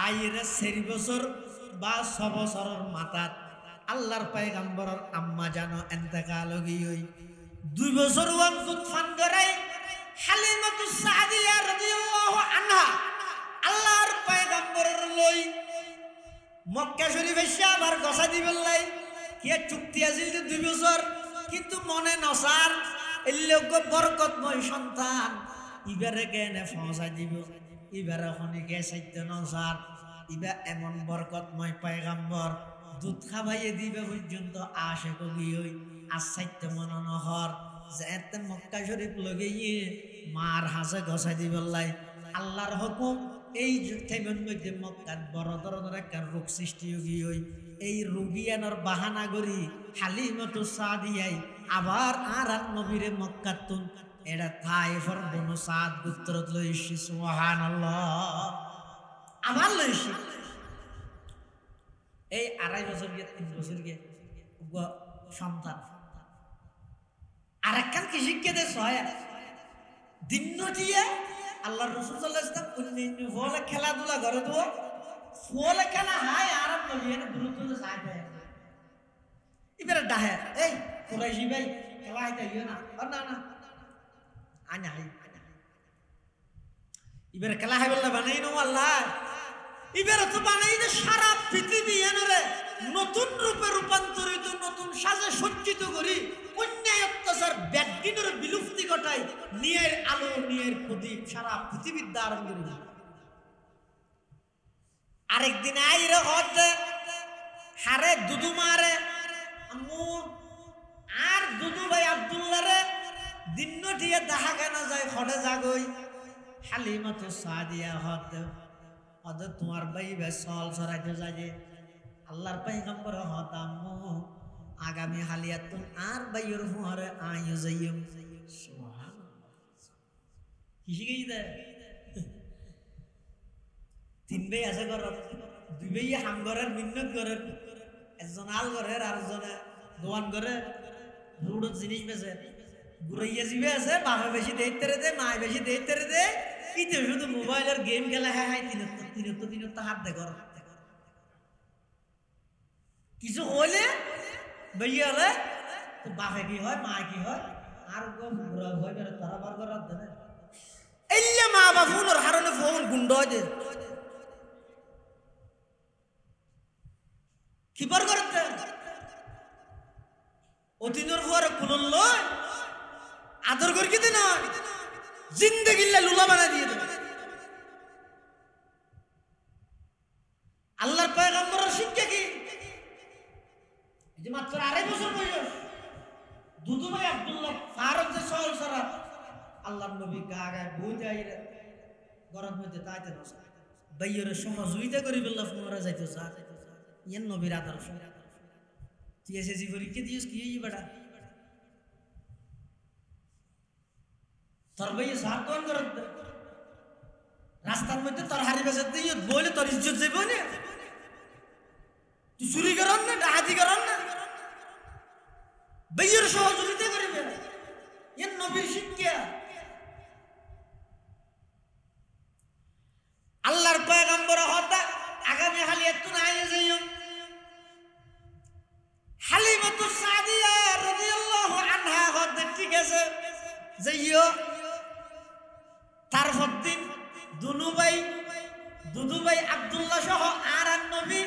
আইরে 4 বছর বা 6 বছরের মাথাত আল্লাহর পয়গম্বরের আম্মা জানো ইন্তেকাল হইয়ে 2 বছর ওয়ান দুধ পান করাই হালিমাতুস সাদিয়া রাদিয়াল্লাহু আনহা আল্লাহর পয়গম্বরের লই মক্কা শরীফে আবার গসা দিবেন লাই কি চুক্তি আছিল যে 2 বছর কিন্তু মনে নসার এই লোক বরকতময় সন্তান ইবারে কেনে পৌঁছাই দিব ইবারে খনিকে সাইতে নসার ইবা এমন বরকতময় পয়গম্বর দুধ খাওয়াইয়ে দিবে পর্যন্ত আসে কবি হই আর সাইতে মনে নহর যে এত মক্কা শরীফ লগিয়ে মার হাসে গসাই দিবলাই আল্লাহর হুকুম এই টাইমের মধ্যে মক্কার বড় ধরনের একটা রোগ সৃষ্টি হই এই রোগিয়ানোর বাহানা করি হালিমাতুস সাদিয়াই আবার আর নবীরে মক্কাতুন এটা তাইফের বনু সাদ গোত্রত লইছি সুবহানাল্লাহ আবার লইছি এই 2.5 বছর গিয়ে 3 বছর গিয়ে সন্তান আরেকখান কি শিক্ষা দে সহায় দিন দিয়ে আল্লাহর রাসূল সাল্লাল্লাহু আলাইহি ওয়াসাল্লাম অন্যান্য ফলে খেলাধুলা করে তো ফলে খেলা হাই আরাম নবী এনে দ্রুত যায় যায় এবারে ডাহে এই কুরাইশি ভাই খেলা আইতা ইও না না না আনা হাই এবারে খেলা হাই বললা বানাই নো আল্লাহ এবারে তো বানাই যে সারা পৃথিবী এনরে নতুন রূপে রূপান্তরিত নতুন সাজে সজ্জিত করি অন্যায় অত্যাচার ব্যাগিনের বিলুপ্তি ঘটাই নিয়ের আলো নিয়ের প্রদীপ সারা পৃথিবীর ধারণ করি আরেকদিন আইরে হতে হারে দুদু মারে আম্মু আর দুদু ভাই আব্দুল্লাহ রে দিন দিয়ে দেখা কেন যায় খড়ে জাগই হালিমাতুস সাদিয়া হতে হতে তোমার ভাই বে সল সরাইতে যায় আল্লাহর পয়গম্বর হত আম্মু আগামী হালিয়াতুন আর বাইর হুয়ারে আইও যাইম সুবহান কিসি গেই দে তিন ভাই আছে ঘরত, দুই ভাই হাম ঘরের মিন্নত ঘরের, একজন আল ঘরের আর একজনে দোয়ান ঘরের রোডত জিনিস বেছে ঘুরাইয়া জিবে আছে। বাপে বেশি দেখতে দে, মায় বেশি দেখতে দে, ইতে শুধু মোবাইলের গেম খেলা। হ্যাঁ হ্যাঁ তিনত হাত দে ঘর। কিছু হইলে বেরিয়ে হলে তো বাপে কি হয়, মায় কি হয়, আর হয় বেরো তারা বার করার দেবে। এলে মা বাপুর হারনে ফোন গুন্ড হয় দে কিবার করতে অতিনর ফুয়ারে কুলন লয় আদর করি কি না জিন্দেগিল্লা লুলা বানা দিয়ে দেবে। আল্লাহর পয়গম্বরের শিক্ষা কি? যে মাত্র 2.5 বছর বয়স দুদু ভাই আব্দুল্লাহ ফারুক যে সহল সারা আল্লাহর নবী গাগায় বই যাইরে গরম মধ্যে তাইতে না বাইয়ের সহযোগিতা করি বললা ফোনরা যাইতো যা ইয়ান নবীর আদর্শ। তুই এসএসসি পরীক্ষা দিস কি এই বেটা তোর ভাই সাত কোন করে রাস্তার মধ্যে তোর হারি বেসে দিয়ে বলে তোর ইজ্জত যাবে না। তুই চুরি করেন না, ডাকাতি করেন না, ভাইয়ের সহযোগিতা করিবে এর নবীর শিক্ষা। আল্লাহর পয়গম্বর হতা আগামী হালি একটু না আইয়ে যাইও হালিমাতুস সাদিয়া রাদিয়াল্লাহু আনহা হতে ঠিক আছে যাইও। তারপর দিন দুদু ভাই আব্দুল্লাহ সহ আর নবী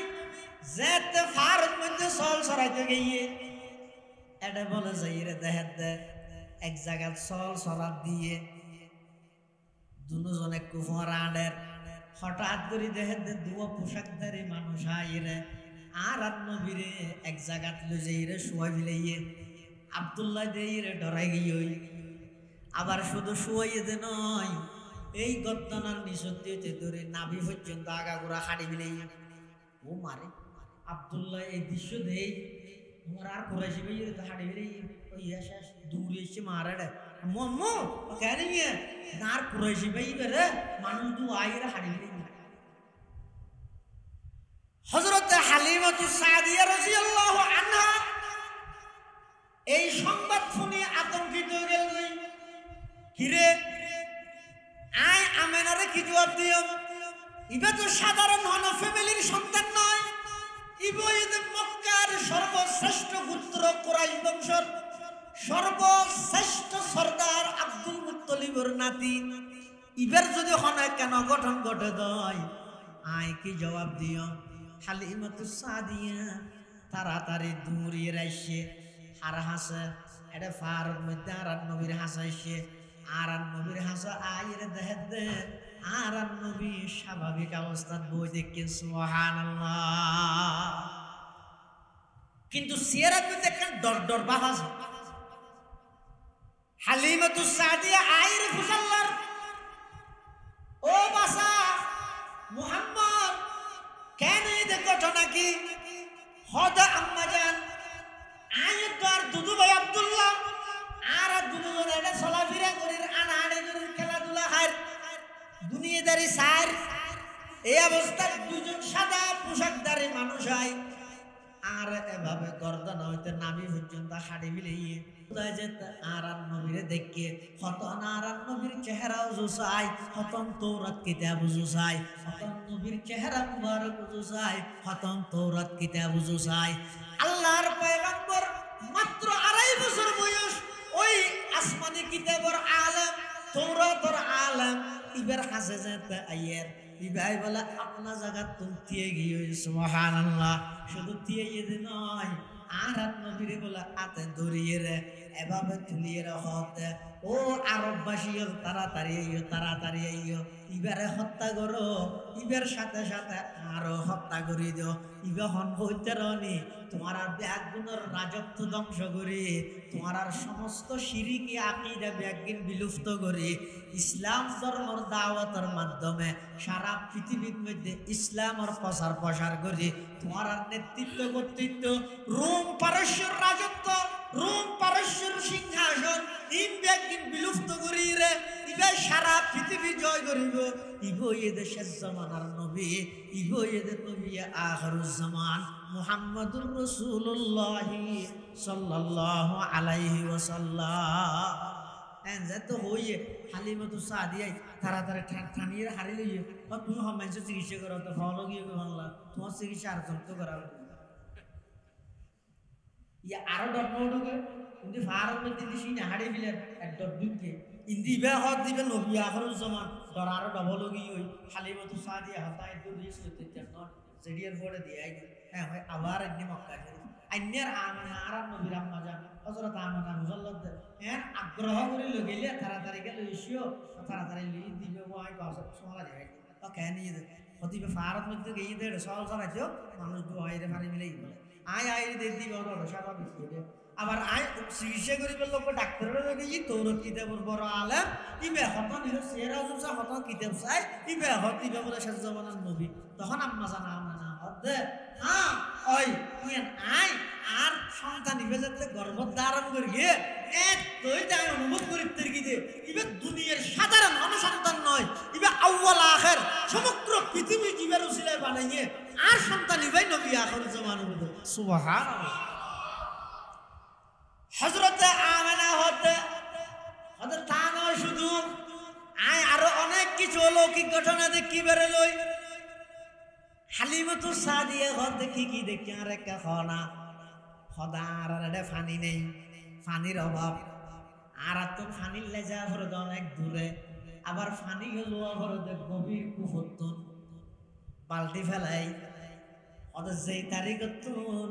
যেতে ফারুক মধ্যে সল সরাইতে গিয়ে এটা বলে যাইরে দেহে দে এক জায়গায় সল সরাত দিয়ে দুজনে কুফর আডের হঠাৎ করে দেহে দে দুয়া পোশাকধারী মানুষ আইরে আর নবীরে এক জায়গাত লই যাইরে শুয়াই ফেলাইয়ে আব্দুল্লাহ দেইরে ডরাই গিয়ে আবার শুধু শুয়াইয়ে দে নয় এই গদ্দানার নিঃসত্যতে ধরে নাভি পর্যন্ত আগাগোড়া হাড়ি ফেলাইয়ে ও মারে। আব্দুল্লাহ এই দৃশ্য দেই তোমার আর কুরাইশি ভাই তো হাড়ি ফেলাইয়ে ওই শেষ দূরে এসে মারে মম্মু কেন নিয়ে না আর কুরাইশি ভাই বেরে মানুষ দু আইরে হাড়ি ফেলাইয়ে। হযরত হালিমাতুস সাদিয়া রাদিয়াল্লাহু আনহা এই সংবাদ শুনে আতঙ্কিত হয়ে গেলেন। কিরে আয় আমেনারে কি জবাব দিও? ইবা তো সাধারণ হন ফ্যামিলির সন্তান নয়, ইবইদ মক্কার সর্বশ্রেষ্ঠ গোত্র কুরাইশ বংশের সর্বশ্রেষ্ঠ সর্দার আব্দুল মুত্তালিবের নাতি। ইবার যদি হনে কেন গঠন ঘটে দয় আয় কি জবাব দিও? হালিমাতুস সাদিয়া তাড়াতাড়ি দূরিয়ে রাইছে আর হাসে এটা ফারুক মধ্যে আর নবীর হাসাইছে আর নবীর হাসা আইরে দেহে দে আর নবী স্বাভাবিক অবস্থায় বই দেখে সুবহানাল্লাহ। কিন্তু সিয়ারাত মধ্যে একটা ডর ভাব আছে। হালিমাতুস সাদিয়া আইরে খুশাল্লার ও বাসা মুহাম্মদ কেন এই ঘটনা কি হদা আম্মা জান আয়াত আর দুদু ভাই আব্দুল্লাহ আর দুজন এটা চলাফেরা করির আনাড়ে করির খেলাধুলা হার দুনিয়াদারি সার এই অবস্থায় দুজন সাদা পোশাকধারী মানুষ হয় আর এভাবে গর্দনা হইতে নামি পর্যন্ত হাড়ি মিলিয়ে আর নবীরে দেখে হতন আর নবীর চেহারাও জুসাই হতন তৌরাত কিতাব জুসাই হতন নবীর চেহারা মুবারক জুসাই হতন তৌরাত কিতাব জুসাই। আল্লাহর পয়গম্বর মাত্র 2.5 বছর বয়স ওই আসমানি কিতাবের আলেম তৌরাতের আলেম ইবার হাসে যেতে আইয়ের ইবাই বলে আপনা জায়গা তুলতে গিয়ে সুবহানাল্লাহ। শুধু দিয়ে নয় আর নবীরে বলে হাতে ধরিয়ে রে এভাবে তুলিয়ে হতে ও আরববাসী তাড়াতাড়ি আইও ইবারে হত্যা করো ইবার সাথে সাথে আরো হত্যা করি দিও ইবা হন হইতে রনি তোমার আর ব্যাগুনের রাজত্ব ধ্বংস করি তোমার আর সমস্ত শিরিকি আকীদা ব্যাগিন বিলুপ্ত করি ইসলাম ধর্মের দাওয়াতের মাধ্যমে সারা পৃথিবীর মধ্যে ইসলামের প্রসার করি তোমার আর নেতৃত্ব কর্তৃত্ব রোম পারস্যের রাজত্ব রোম পারস্যের সিংহাসন ইন ব্যাগিন বিলুপ্ত করি রে ইবে সারা পৃথিবী জয় করিব ইবো এদের শেষ জামানার নবী ইবো এদের নবী আখিরুজ জামান মুহাম্মাদুর রাসূলুল্লাহ সাল্লাল্লাহু আলাইহি ওয়াসাল্লাম এন যেত হইয়ে হালিমাতু সাদিয়াই তাড়াতাড়ি ঠানিয়ে হারি লইয়ে তুমি হমাইছ চিকিৎসা করো তো ফলো গিয়ে বাংলা তোমার চিকিৎসা আর তো করা ইয়া আরো ডটমডকে কিন্তু ফারত মধ্যে দিছি না হাড়ি বিলের এক ডট দুকে ইন্দি বে হদ দিবে নবী আখিরুজ জামান দর আরো ডবল গই ওই হালিমাতু সাদিয়া হতাই তো দিস হইতে জানো জেডিয়ার পরে দিয়ে আই হ্যাঁ হয় আবার একদিন মক্কা শরীফ আইনার আমানা আরব নবীর আম্মা জান হযরত আমানা মুজাল্লাদ এর আগ্রহ করে লগেলে তাড়াতাড়ি গেল ইসিও তাড়াতাড়ি লই দিবে ওই পাশে সোলা যায় তো কেন ইয়ে হদিবে ফারত মধ্যে গিয়ে দে সল সরাইছো মানুষ দু আইরে পানি মিলাই বলে আয় আইরে দে দিবে ওরা স্বাভাবিক দিয়ে আবার আয় চিকিৎসা করিবার লোক ডাক্তারের লগে ই তোর কিতাবের বড় আলেম ইবে হত নিল সেরা জুসা হত কিতাব চাই ইবে হত ইবে বলে শেষ জামানার নবী তখন আম্মা জানা আমানা হদে হ্যাঁ ওই তুই আয় আর সন্তান ইবে যাতে গর্ভ ধারণ করিয়ে তুই তাই অনুভব করিতে গিয়ে ইবে দুনিয়ার সাধারণ অনুসন্তান নয় ইবে আউয়াল আখির সমগ্র পৃথিবী জীবের উসিলায় বানাইয়ে আর সন্তান ইবে নবী আখির জামানার সুবহানাল্লাহ হযরতে আমানা হতে ওদের তা নয় শুধু আয় আরো অনেক কিছু অলৌকিক ঘটনা দেখি বেড়ে লই হালিমাতু সাদিয়া ঘর দেখি কি দেখি আর একটা খনা খদার আর ফানি নেই ফানির অভাব আর তো ফানির লেজা ঘর অনেক দূরে আবার ফানি হলো ঘর গভীর কুফতুন বালতি ফেলাই ওদের যেই তারিখতুন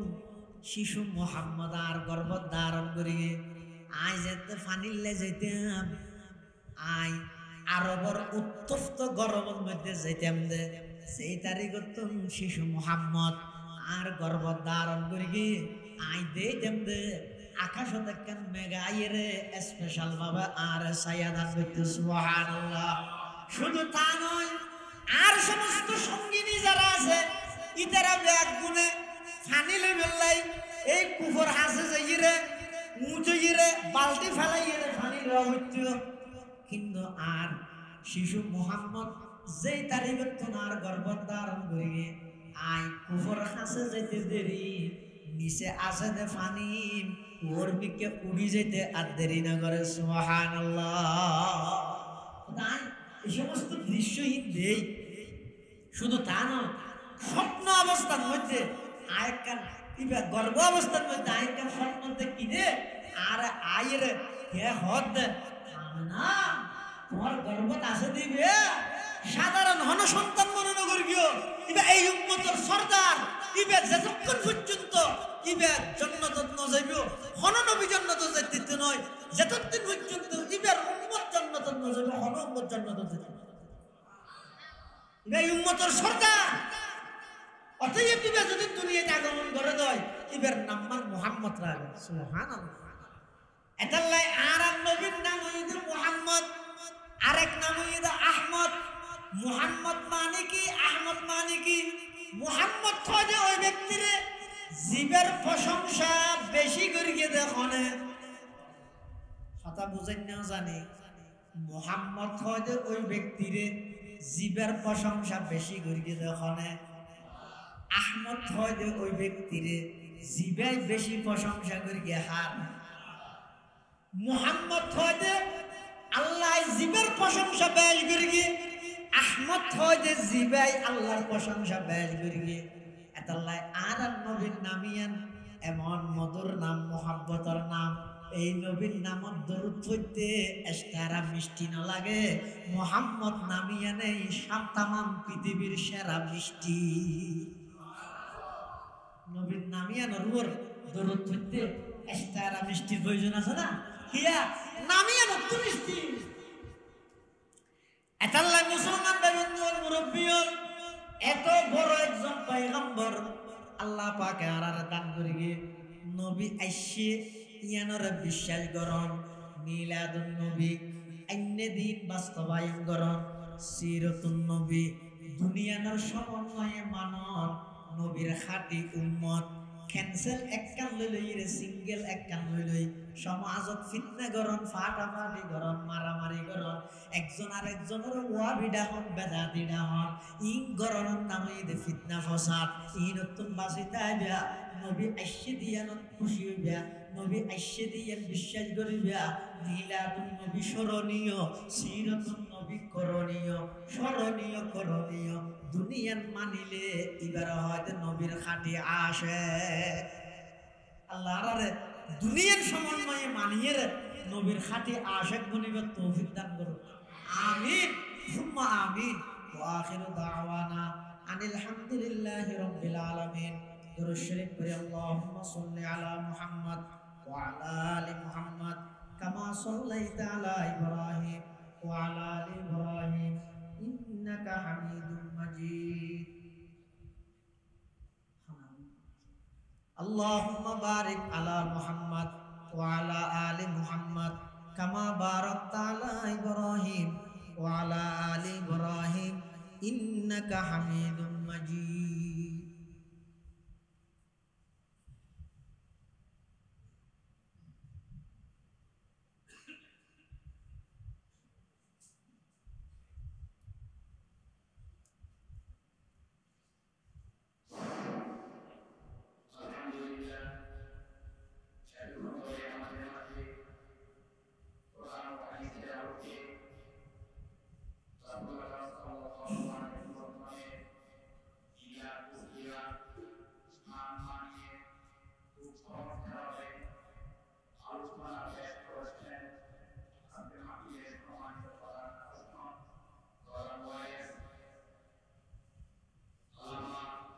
শিশু মোহাম্মদ আর গর্ভ ধারণ করিয়ে আই যেতে ফানিলে যেতাম আই আরবর উত্তপ্ত গরমের মধ্যে যেতাম দে সেই তারিখ শিশু মোহাম্মদ আর গর্ভ ধারণ করিয়ে আই দেতাম দে আকাশ দেখেন মেঘা আইরে স্পেশাল ভাবে আর সায়াদান করতে সুবহানাল্লাহ শুধু তা নয় আর সমস্ত সঙ্গিনী যারা আছে ইতারা ব্যাগ গুনে ফানি লেবেলাই এই কুফর হাসে যাইরে উঁচু ইরে বালতি ফেলাইরে ফানি লওয়া হইতো কিন্তু আর শিশু মোহাম্মদ যেই তারিখের তোমার গর্ভ ধারণ করিয়ে আই কুফর হাসে যাইতে দেরি নিচে আসে দে ফানি ওর বিকে উড়ি যেতে আর দেরি না করে সুবহানাল্লাহ তাই এই সমস্ত দৃশ্যহীন দেই শুধু তা নয় স্বপ্ন অবস্থার মধ্যে আয়কান ইবা গর্ভ অবস্থার মধ্যে আয়কান স্বপ্ন দেখি রে আর আয়ের কে হদ না তোমার গর্ভ আছে দিবে সাধারণ হন সন্তান মনে নগর গিয়ে ইবা এই উম্মতের সরদার ইবে যতক্ষণ পর্যন্ত ইবে জান্নাত ন যাইব হন নবী জান্নাত যাইতে নয় যতদিন পর্যন্ত ইবে উম্মত জান্নাত ন যাইব হন উম্মত জান্নাত যাইতে ইবে এই উম্মতের সরদার অতএব ইবে যদি দুনিয়াতে আগমন করে দেয় ইবের নাম মান মুহাম্মদ রাগ সুবহানাল্লাহ এতাল্লাই আর নবীর নাম হইছে মুহাম্মদ আরেক নাম হইছে আহমদ মুহাম্মদ মানে কি আহমদ মানে কি মুহাম্মদ খোঁজে ওই ব্যক্তিরে জীবের প্রশংসা বেশি করিয়ে দেখনে কথা বুঝেন না জানি মুহাম্মদ খোঁজে ওই ব্যক্তিরে জীবের প্রশংসা বেশি করিয়ে দেখনে আহমদ খোঁজে ওই ব্যক্তিরে জীবে বেশি প্রশংসা করিয়ে হার মুহাম্মদ খোঁজে আল্লাহ জীবের প্রশংসা বেশ করিয়ে আহমদ খোঁজে জিবাই আল্লাহর প্রশংসা বেশ করিয়ে এতাল্লাই আর নবীর নামিয়ান এমন মধুর নাম মোহাব্বতর নাম এই নবীর নামত দরুদ পড়তে এস্তারা মিষ্টি না লাগে মোহাম্মদ নামিয়ানে সব তামাম পৃথিবীর সেরা মিষ্টি নবীর নামিয়ান রুর দরুদ পড়তে এস্তারা মিষ্টির প্রয়োজন আছে না হিয়া নামিয়ান তো মিষ্টি এতাল্লাই মুসলমান বেবিন্দুর মুরব্বিয়র এত বড় একজন পয়গম্বর আল্লাহ পাক আর দান করিয়ে নবী আইসে ইয়ানরে বিশ্বাস করন মিলাদুন নবী অন্য দিন বাস্তবায়ন করন সিরাতুন নবী দুনিয়ার সমন্বয়ে মানন নবীর খাঁটি উম্মত ক্যান্সেল এক কান লই লই রে সিঙ্গেল এক কান লই লই সমাজত ফিতনা গরন ফাটাফাটি গরন মারামারি গরন একজন আর একজনের ওয়া বিডা হন বেদা দিডা হন ইন গরনের নামে দে ফিতনা ফসাদ ই নতুন বাসিতা আইবা নবী আইসে দিয়ানত খুশি হইবা নবী আইসে দিয়ান বিশ্বাস করিবা মিলাদুন নবী স্মরণীয় সিরাতুন নবী করণীয় স্মরণীয় করণীয় দুনিয়ান মানিলে এবার হয়তো নবীর খাটি আসে আল্লাহ রে দুনিয়ার সমন্বয়ে মানিয়ে রে নবীর খাটি আশেক বনিবার তৌফিক দান করো আমিন সুম্মা আমিন ওয়া আখিরু দাওয়ানা আনিল হামদুলিল্লাহি রাব্বিল আলামিন দুরূদ শরীফ পড়ি আল্লাহুম্মা সাল্লি আলা মুহাম্মদ ওয়া আলা আলি মুহাম্মদ কামা সাল্লাইতা আলা ইব্রাহিম ওয়া আলা আলি ইব্রাহিম ইন্নাকা হামিদুম মাজিদ আল্লাহুম্মা বারিক আলা মুহাম্মদ ওয়া আলা আলি মুহাম্মদ কামা বারাকতা আলা ইব্রাহিম ওয়া আলা আলি ইব্রাহিম ইন্নাকা হামিদুম মাজিদ